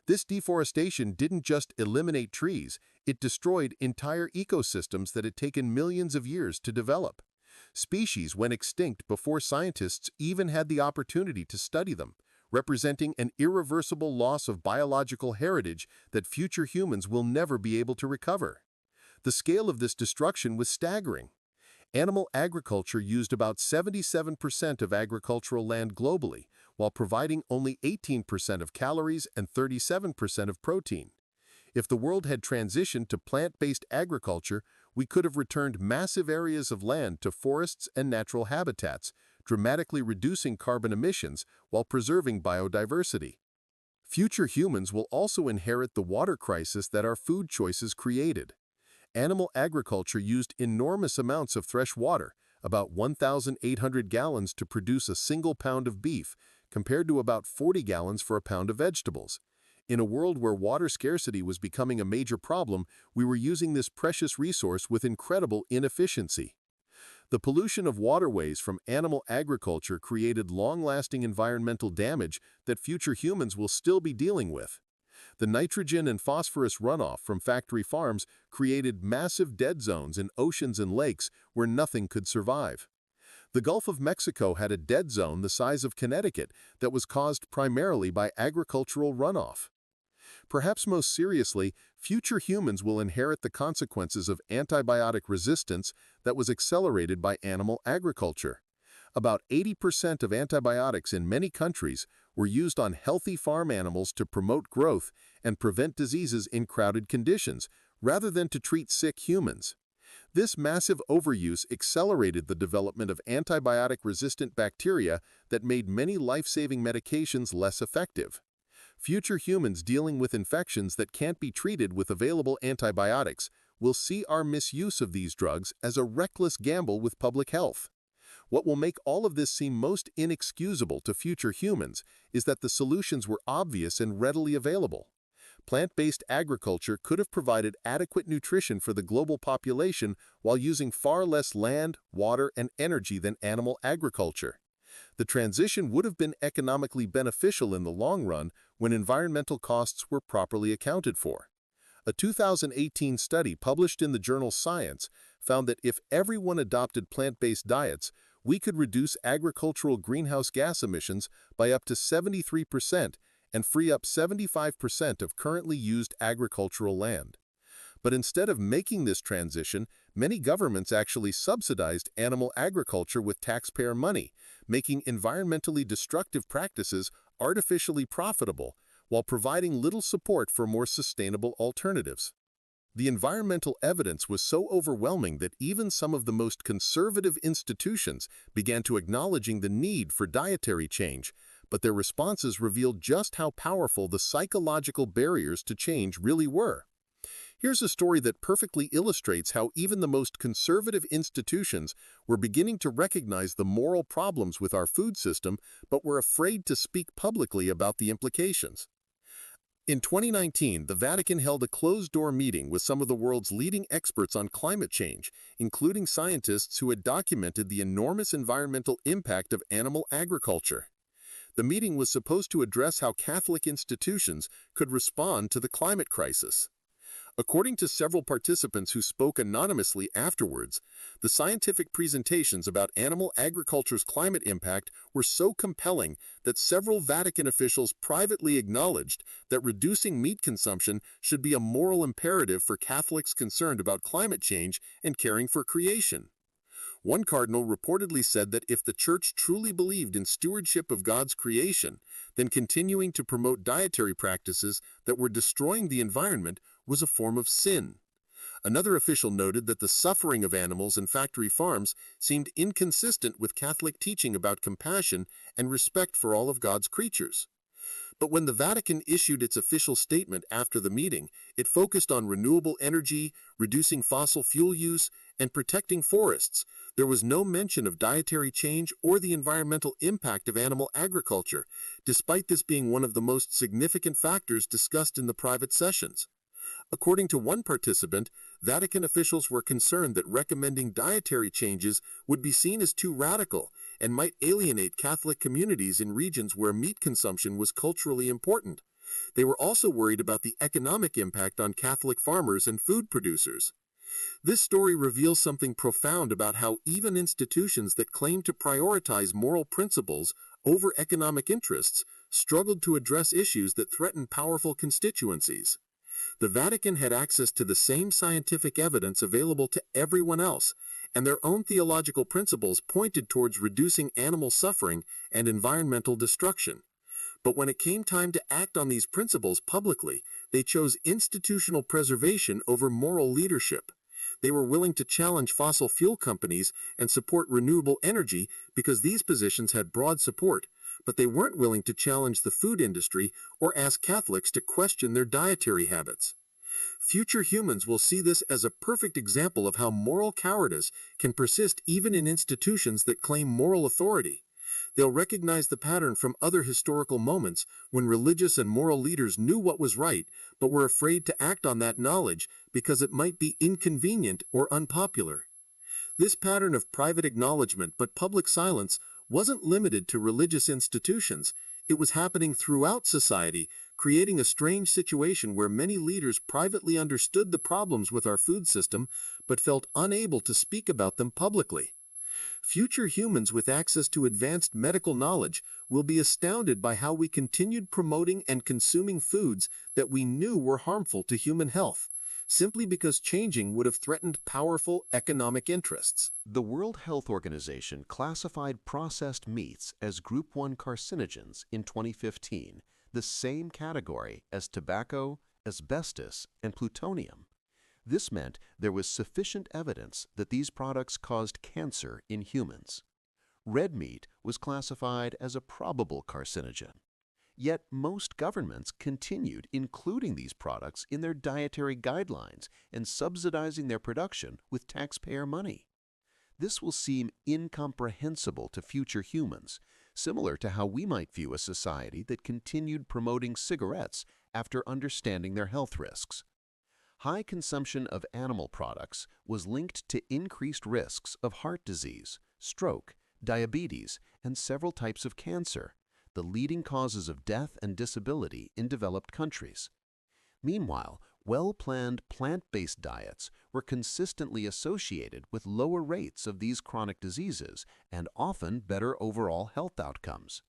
Speaker 7: This deforestation didn't just eliminate trees, it destroyed entire ecosystems that had taken millions of years to develop. Species went extinct before scientists even had the opportunity to study them, representing an irreversible loss of biological heritage that future humans will never be able to recover. The scale of this destruction was staggering. Animal agriculture used about 77% of agricultural land globally, while providing only 18% of calories and 37% of protein. If the world had transitioned to plant-based agriculture, we could have returned massive areas of land to forests and natural habitats, dramatically reducing carbon emissions while preserving biodiversity. Future humans will also inherit the water crisis that our food choices created. Animal agriculture used enormous amounts of fresh water, about 1,800 gallons to produce a single pound of beef, compared to about 40 gallons for a pound of vegetables. In a world where water scarcity was becoming a major problem, we were using this precious resource with incredible inefficiency. The pollution of waterways from animal agriculture created long-lasting environmental damage that future humans will still be dealing with. The nitrogen and phosphorus runoff from factory farms created massive dead zones in oceans and lakes where nothing could survive. The Gulf of Mexico had a dead zone the size of Connecticut that was caused primarily by agricultural runoff. Perhaps most seriously, future humans will inherit the consequences of antibiotic resistance that was accelerated by animal agriculture. About 80% of antibiotics in many countries were used on healthy farm animals to promote growth and prevent diseases in crowded conditions, rather than to treat sick humans. This massive overuse accelerated the development of antibiotic-resistant bacteria that made many life-saving medications less effective. Future humans dealing with infections that can't be treated with available antibiotics will see our misuse of these drugs as a reckless gamble with public health. What will make all of this seem most inexcusable to future humans is that the solutions were obvious and readily available. plant-based agriculture could have provided adequate nutrition for the global population while using far less land, water, and energy than animal agriculture. The transition would have been economically beneficial in the long run when environmental costs were properly accounted for. A 2018 study published in the journal Science found that if everyone adopted plant-based diets, we could reduce agricultural greenhouse gas emissions by up to 73% and free up 75% of currently used agricultural land. But instead of making this transition, many governments actually subsidized animal agriculture with taxpayer money, making environmentally destructive practices artificially profitable while providing little support for more sustainable alternatives. The environmental evidence was so overwhelming that even some of the most conservative institutions began to acknowledging the need for dietary change, but their responses revealed just how powerful the psychological barriers to change really were. Here's a story that perfectly illustrates how even the most conservative institutions were beginning to recognize the moral problems with our food system, but were afraid to speak publicly about the implications. In 2019, the Vatican held a closed-door meeting with some of the world's leading experts on climate change, including scientists who had documented the enormous environmental impact of animal agriculture. The meeting was supposed to address how Catholic institutions could respond to the climate crisis. According to several participants who spoke anonymously afterwards, the scientific presentations about animal agriculture's climate impact were so compelling that several Vatican officials privately acknowledged that reducing meat consumption should be a moral imperative for Catholics concerned about climate change and caring for creation. One cardinal reportedly said that if the Church truly believed in stewardship of God's creation, then continuing to promote dietary practices that were destroying the environment was a form of sin. Another official noted that the suffering of animals in factory farms seemed inconsistent with Catholic teaching about compassion and respect for all of God's creatures. But when the Vatican issued its official statement after the meeting, it focused on renewable energy, reducing fossil fuel use, and protecting forests. There was no mention of dietary change or the environmental impact of animal agriculture, despite this being one of the most significant factors discussed in the private sessions. According to one participant, Vatican officials were concerned that recommending dietary changes would be seen as too radical and might alienate Catholic communities in regions where meat consumption was culturally important. They were also worried about the economic impact on Catholic farmers and food producers. This story reveals something profound about how even institutions that claim to prioritize moral principles over economic interests struggled to address issues that threaten powerful constituencies. The Vatican had access to the same scientific evidence available to everyone else, and their own theological principles pointed towards reducing animal suffering and environmental destruction. But when it came time to act on these principles publicly, they chose institutional preservation over moral leadership. They were willing to challenge fossil fuel companies and support renewable energy because these positions had broad support, but they weren't willing to challenge the food industry or ask Catholics to question their dietary habits. Future humans will see this as a perfect example of how moral cowardice can persist even in institutions that claim moral authority. They'll recognize the pattern from other historical moments when religious and moral leaders knew what was right, but were afraid to act on that knowledge because it might be inconvenient or unpopular. This pattern of private acknowledgement but public silence wasn't limited to religious institutions. It was happening throughout society, creating a strange situation where many leaders privately understood the problems with our food system but felt unable to speak about them publicly. Future humans with access to advanced medical knowledge will be astounded by how we continued promoting and consuming foods that we knew were harmful to human health, simply because changing would have threatened powerful economic interests.
Speaker 8: The World Health Organization classified processed meats as Group 1 carcinogens in 2015, the same category as tobacco, asbestos, and plutonium. This meant there was sufficient evidence that these products caused cancer in humans. Red meat was classified as a probable carcinogen. Yet most governments continued including these products in their dietary guidelines and subsidizing their production with taxpayer money. This will seem incomprehensible to future humans, similar to how we might view a society that continued promoting cigarettes after understanding their health risks. High consumption of animal products was linked to increased risks of heart disease, stroke, diabetes, and several types of cancer, the leading causes of death and disability in developed countries. Meanwhile, well-planned plant-based diets were consistently associated with lower rates of these chronic diseases and often better overall health outcomes.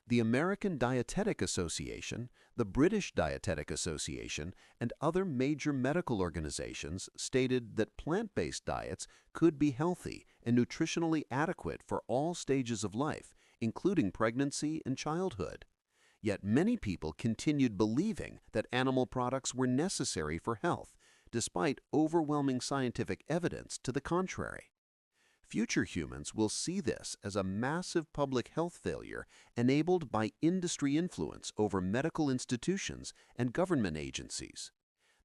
Speaker 8: The American Dietetic Association, the British Dietetic Association, and other major medical organizations stated that plant-based diets could be healthy and nutritionally adequate for all stages of life, including pregnancy and childhood. Yet many people continued believing that animal products were necessary for health, despite overwhelming scientific evidence to the contrary. Future humans will see this as a massive public health failure enabled by industry influence over medical institutions and government agencies.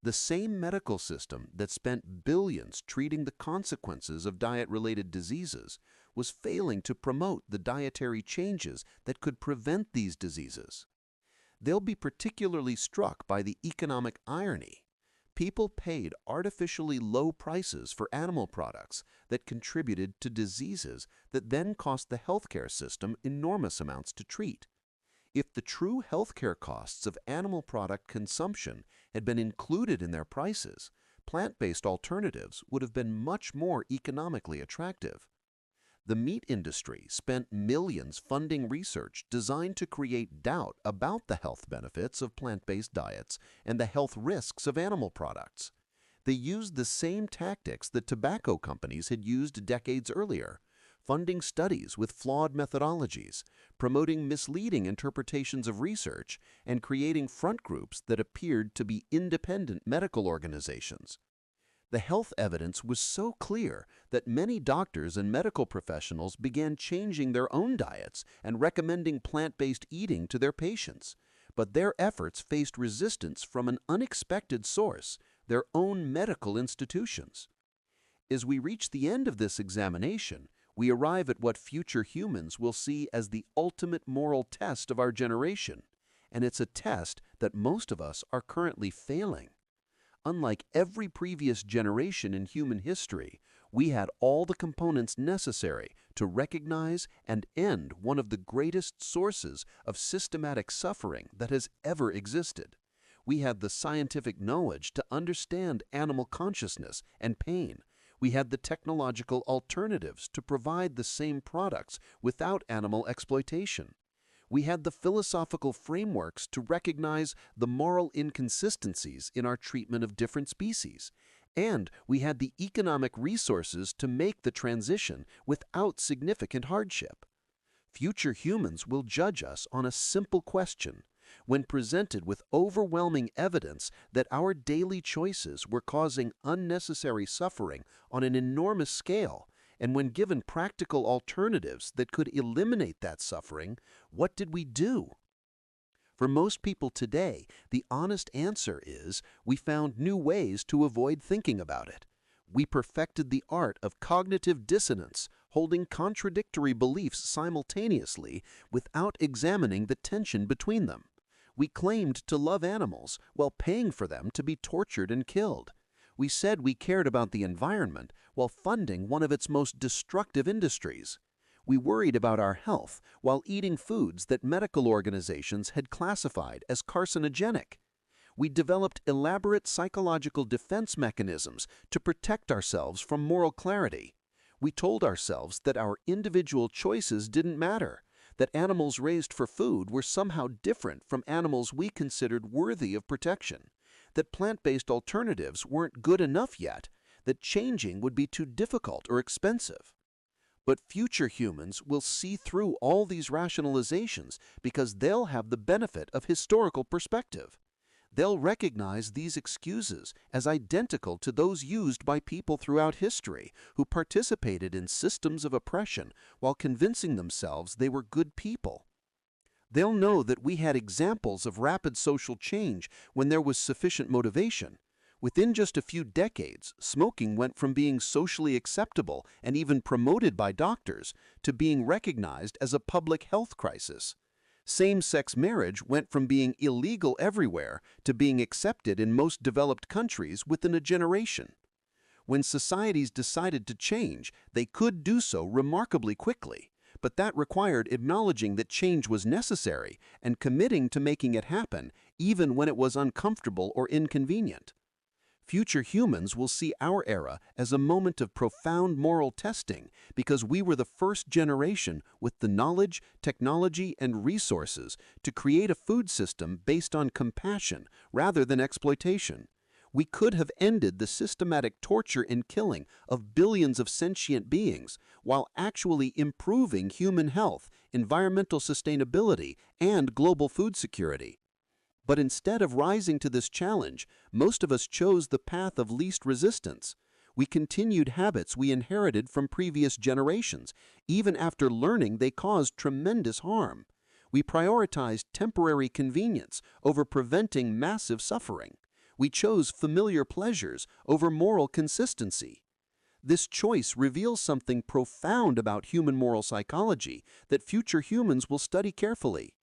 Speaker 8: The same medical system that spent billions treating the consequences of diet-related diseases was failing to promote the dietary changes that could prevent these diseases. They'll be particularly struck by the economic irony. People paid artificially low prices for animal products that contributed to diseases that then cost the healthcare system enormous amounts to treat. If the true healthcare costs of animal product consumption had been included in their prices, plant-based alternatives would have been much more economically attractive. The meat industry spent millions funding research designed to create doubt about the health benefits of plant-based diets and the health risks of animal products. They used the same tactics that tobacco companies had used decades earlier, funding studies with flawed methodologies, promoting misleading interpretations of research, and creating front groups that appeared to be independent medical organizations. The health evidence was so clear that many doctors and medical professionals began changing their own diets and recommending plant-based eating to their patients. But their efforts faced resistance from an unexpected source, their own medical institutions. As we reach the end of this examination, we arrive at what future humans will see as the ultimate moral test of our generation, and it's a test that most of us are currently failing. Unlike every previous generation in human history, we had all the components necessary to recognize and end one of the greatest sources of systematic suffering that has ever existed. We had the scientific knowledge to understand animal consciousness and pain. We had the technological alternatives to provide the same products without animal exploitation. We had the philosophical frameworks to recognize the moral inconsistencies in our treatment of different species. And we had the economic resources to make the transition without significant hardship. Future humans will judge us on a simple question. When presented with overwhelming evidence that our daily choices were causing unnecessary suffering on an enormous scale, and when given practical alternatives that could eliminate that suffering, what did we do? For most people today, the honest answer is we found new ways to avoid thinking about it. We perfected the art of cognitive dissonance, holding contradictory beliefs simultaneously without examining the tension between them. We claimed to love animals while paying for them to be tortured and killed. We said we cared about the environment while funding one of its most destructive industries. We worried about our health while eating foods that medical organizations had classified as carcinogenic. We developed elaborate psychological defense mechanisms to protect ourselves from moral clarity. We told ourselves that our individual choices didn't matter, that animals raised for food were somehow different from animals we considered worthy of protection, that plant-based alternatives weren't good enough yet, that changing would be too difficult or expensive. But future humans will see through all these rationalizations because they'll have the benefit of historical perspective. They'll recognize these excuses as identical to those used by people throughout history who participated in systems of oppression while convincing themselves they were good people. They'll know that we had examples of rapid social change when there was sufficient motivation. Within just a few decades, smoking went from being socially acceptable and even promoted by doctors to being recognized as a public health crisis.
Speaker 4: Same-sex marriage went from being illegal everywhere to being accepted in most developed countries within a generation. When societies decided to change, they could do so remarkably quickly, but that required acknowledging that change was necessary and committing to making it happen, even when it was uncomfortable or inconvenient. Future humans will see our era as a moment of profound moral testing because we were the first generation with the knowledge, technology, and resources to create a food system based on compassion rather than exploitation. We could have ended the systematic torture and killing of billions of sentient beings while actually improving human health, environmental sustainability, and global food security. But instead of rising to this challenge, most of us chose the path of least resistance. We continued habits we inherited from previous generations, even after learning they caused tremendous harm. We prioritized temporary convenience over preventing massive suffering. We chose familiar pleasures over moral consistency. This choice reveals something profound about human moral psychology that future humans will study carefully.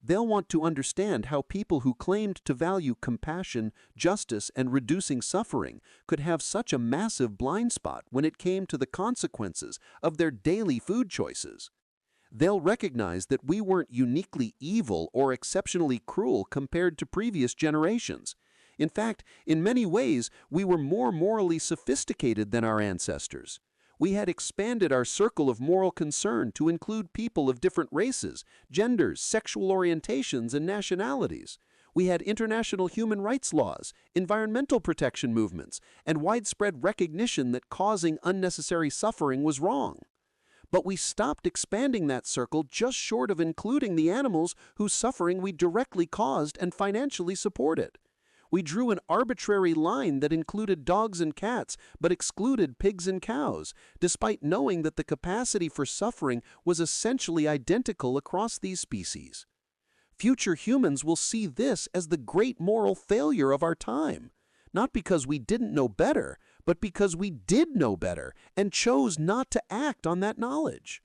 Speaker 4: They'll want to understand how people who claimed to value compassion, justice, and reducing suffering could have such a massive blind spot when it came to the consequences of their daily food choices. They'll recognize that we weren't uniquely evil or exceptionally cruel compared to previous generations. In fact, in many ways, we were more morally sophisticated than our ancestors. We had expanded our circle of moral concern to include people of different races, genders, sexual orientations, and nationalities. We had international human rights laws, environmental protection movements, and widespread recognition that causing unnecessary suffering was wrong. But we stopped expanding that circle just short of including the animals whose suffering we directly caused and financially supported. We drew an arbitrary line that included dogs and cats but excluded pigs and cows, despite knowing that the capacity for suffering was essentially identical across these species. Future humans will see this as the great moral failure of our time, not because we didn't know better, but because we did know better and chose not to act on that knowledge.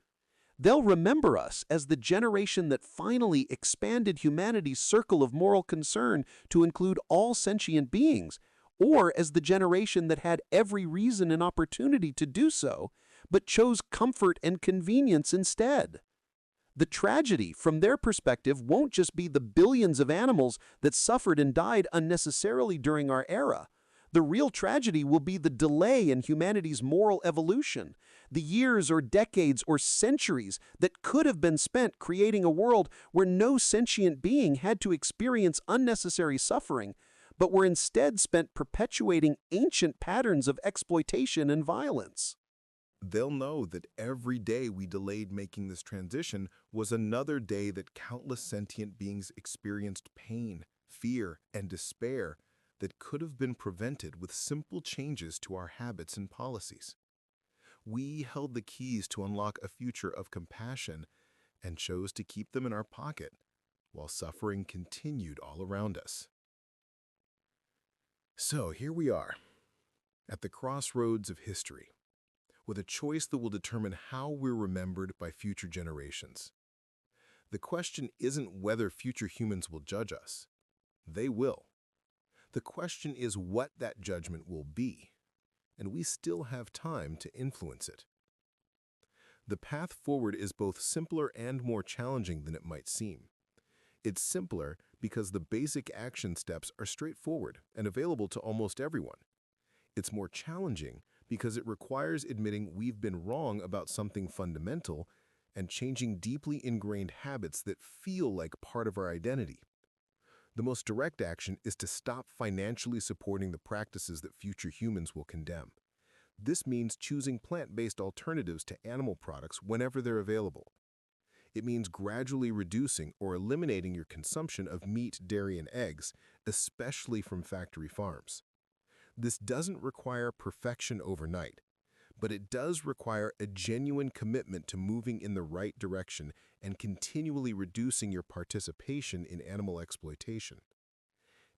Speaker 4: They'll remember us as the generation that finally expanded humanity's circle of moral concern to include all sentient beings, or as the generation that had every reason and opportunity to do so, but chose comfort and convenience instead. The tragedy, from their perspective, won't just be the billions of animals that suffered and died unnecessarily during our era. The real tragedy will be the delay in humanity's moral evolution, the years or decades or centuries that could have been spent creating a world where no sentient being had to experience unnecessary suffering, but were instead spent perpetuating ancient patterns of exploitation and violence.
Speaker 5: They'll know that every day we delayed making this transition was another day that countless sentient beings experienced pain, fear, and despair that could have been prevented with simple changes to our habits and policies. We held the keys to unlock a future of compassion and chose to keep them in our pocket while suffering continued all around us. So here we are, at the crossroads of history, with a choice that will determine how we're remembered by future generations. The question isn't whether future humans will judge us. They will. The question is what that judgment will be, and we still have time to influence it. The path forward is both simpler and more challenging than it might seem. It's simpler because the basic action steps are straightforward and available to almost everyone. It's more challenging because it requires admitting we've been wrong about something fundamental and changing deeply ingrained habits that feel like part of our identity. The most direct action is to stop financially supporting the practices that future humans will condemn. This means choosing plant-based alternatives to animal products whenever they're available. It means gradually reducing or eliminating your consumption of meat, dairy, and eggs, especially from factory farms. This doesn't require perfection overnight, but it does require a genuine commitment to moving in the right direction and continually reducing your participation in animal exploitation.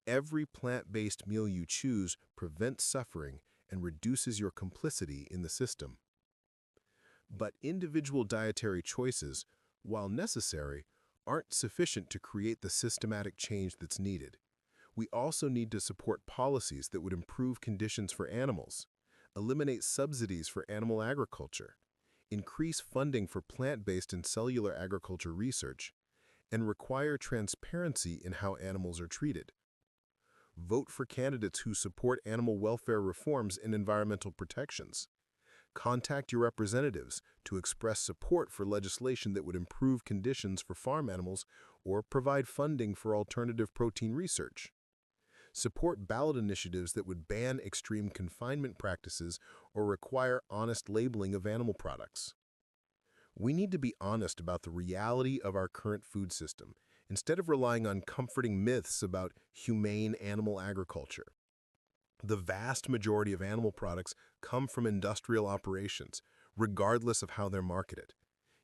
Speaker 5: Every plant-based meal you choose prevents suffering and reduces your complicity in the system. But individual dietary choices, while necessary, aren't sufficient to create the systematic change that's needed. We also need to support policies that would improve conditions for animals, eliminate subsidies for animal agriculture, increase funding for plant-based and cellular agriculture research, and require transparency in how animals are treated. Vote for candidates who support animal welfare reforms and environmental protections. Contact your representatives to express support for legislation that would improve conditions for farm animals or provide funding for alternative protein research. Support ballot initiatives that would ban extreme confinement practices or require honest labeling of animal products. We need to be honest about the reality of our current food system, instead of relying on comforting myths about humane animal agriculture. The vast majority of animal products come from industrial operations, regardless of how they're marketed.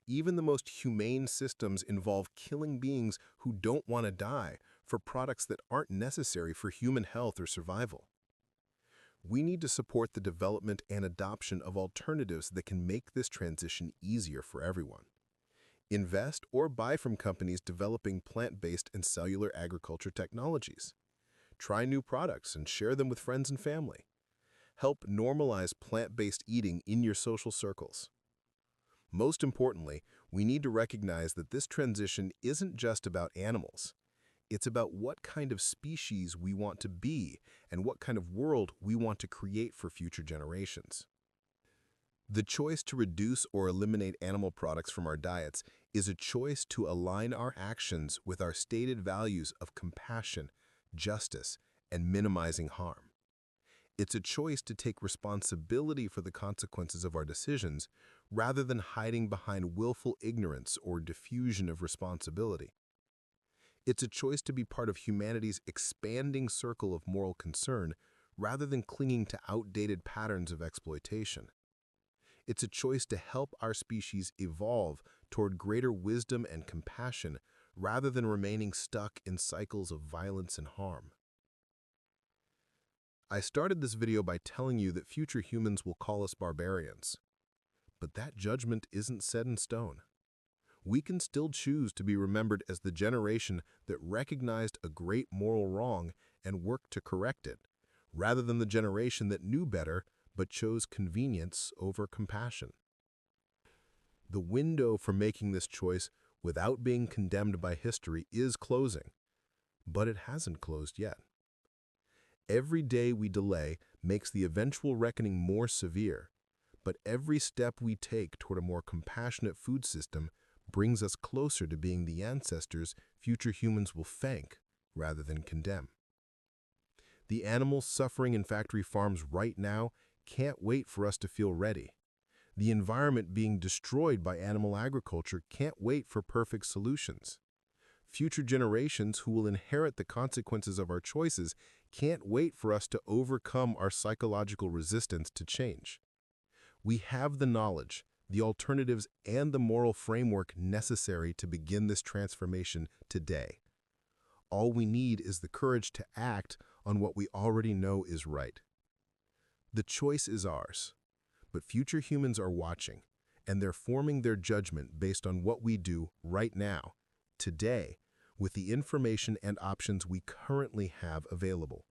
Speaker 5: Even the most humane systems involve killing beings who don't want to die for products that aren't necessary for human health or survival. We need to support the development and adoption of alternatives that can make this transition easier for everyone. Invest or buy from companies developing plant-based and cellular agriculture technologies. Try new products and share them with friends and family. Help normalize plant-based eating in your social circles. Most importantly, we need to recognize that this transition isn't just about animals. It's about what kind of species we want to be and what kind of world we want to create for future generations. The choice to reduce or eliminate animal products from our diets is a choice to align our actions with our stated values of compassion, justice, and minimizing harm. It's a choice to take responsibility for the consequences of our decisions rather than hiding behind willful ignorance or diffusion of responsibility. It's a choice to be part of humanity's expanding circle of moral concern rather than clinging to outdated patterns of exploitation. It's a choice to help our species evolve toward greater wisdom and compassion rather than remaining stuck in cycles of violence and harm. I started this video by telling you that future humans will call us barbarians. But that judgment isn't set in stone. We can still choose to be remembered as the generation that recognized a great moral wrong and worked to correct it, rather than the generation that knew better but chose convenience over compassion. The window for making this choice without being condemned by history is closing, but it hasn't closed yet. Every day we delay makes the eventual reckoning more severe, but every step we take toward a more compassionate food system brings us closer to being the ancestors future humans will thank rather than condemn. The animals suffering in factory farms right now can't wait for us to feel ready. The environment being destroyed by animal agriculture can't wait for perfect solutions. Future generations who will inherit the consequences of our choices can't wait for us to overcome our psychological resistance to change. We have the knowledge, the alternatives, and the moral framework necessary to begin this transformation today. All we need is the courage to act on what we already know is right. The choice is ours, but future humans are watching, and they're forming their judgment based on what we do right now, today, with the information and options we currently have available.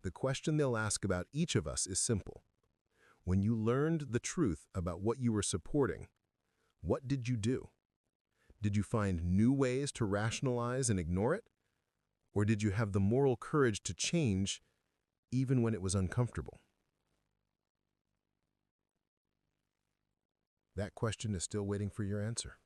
Speaker 5: The question they'll ask about each of us is simple. When you learned the truth about what you were supporting, what did you do? Did you find new ways to rationalize and ignore it? Or did you have the moral courage to change even when it was uncomfortable? That question is still waiting for your answer.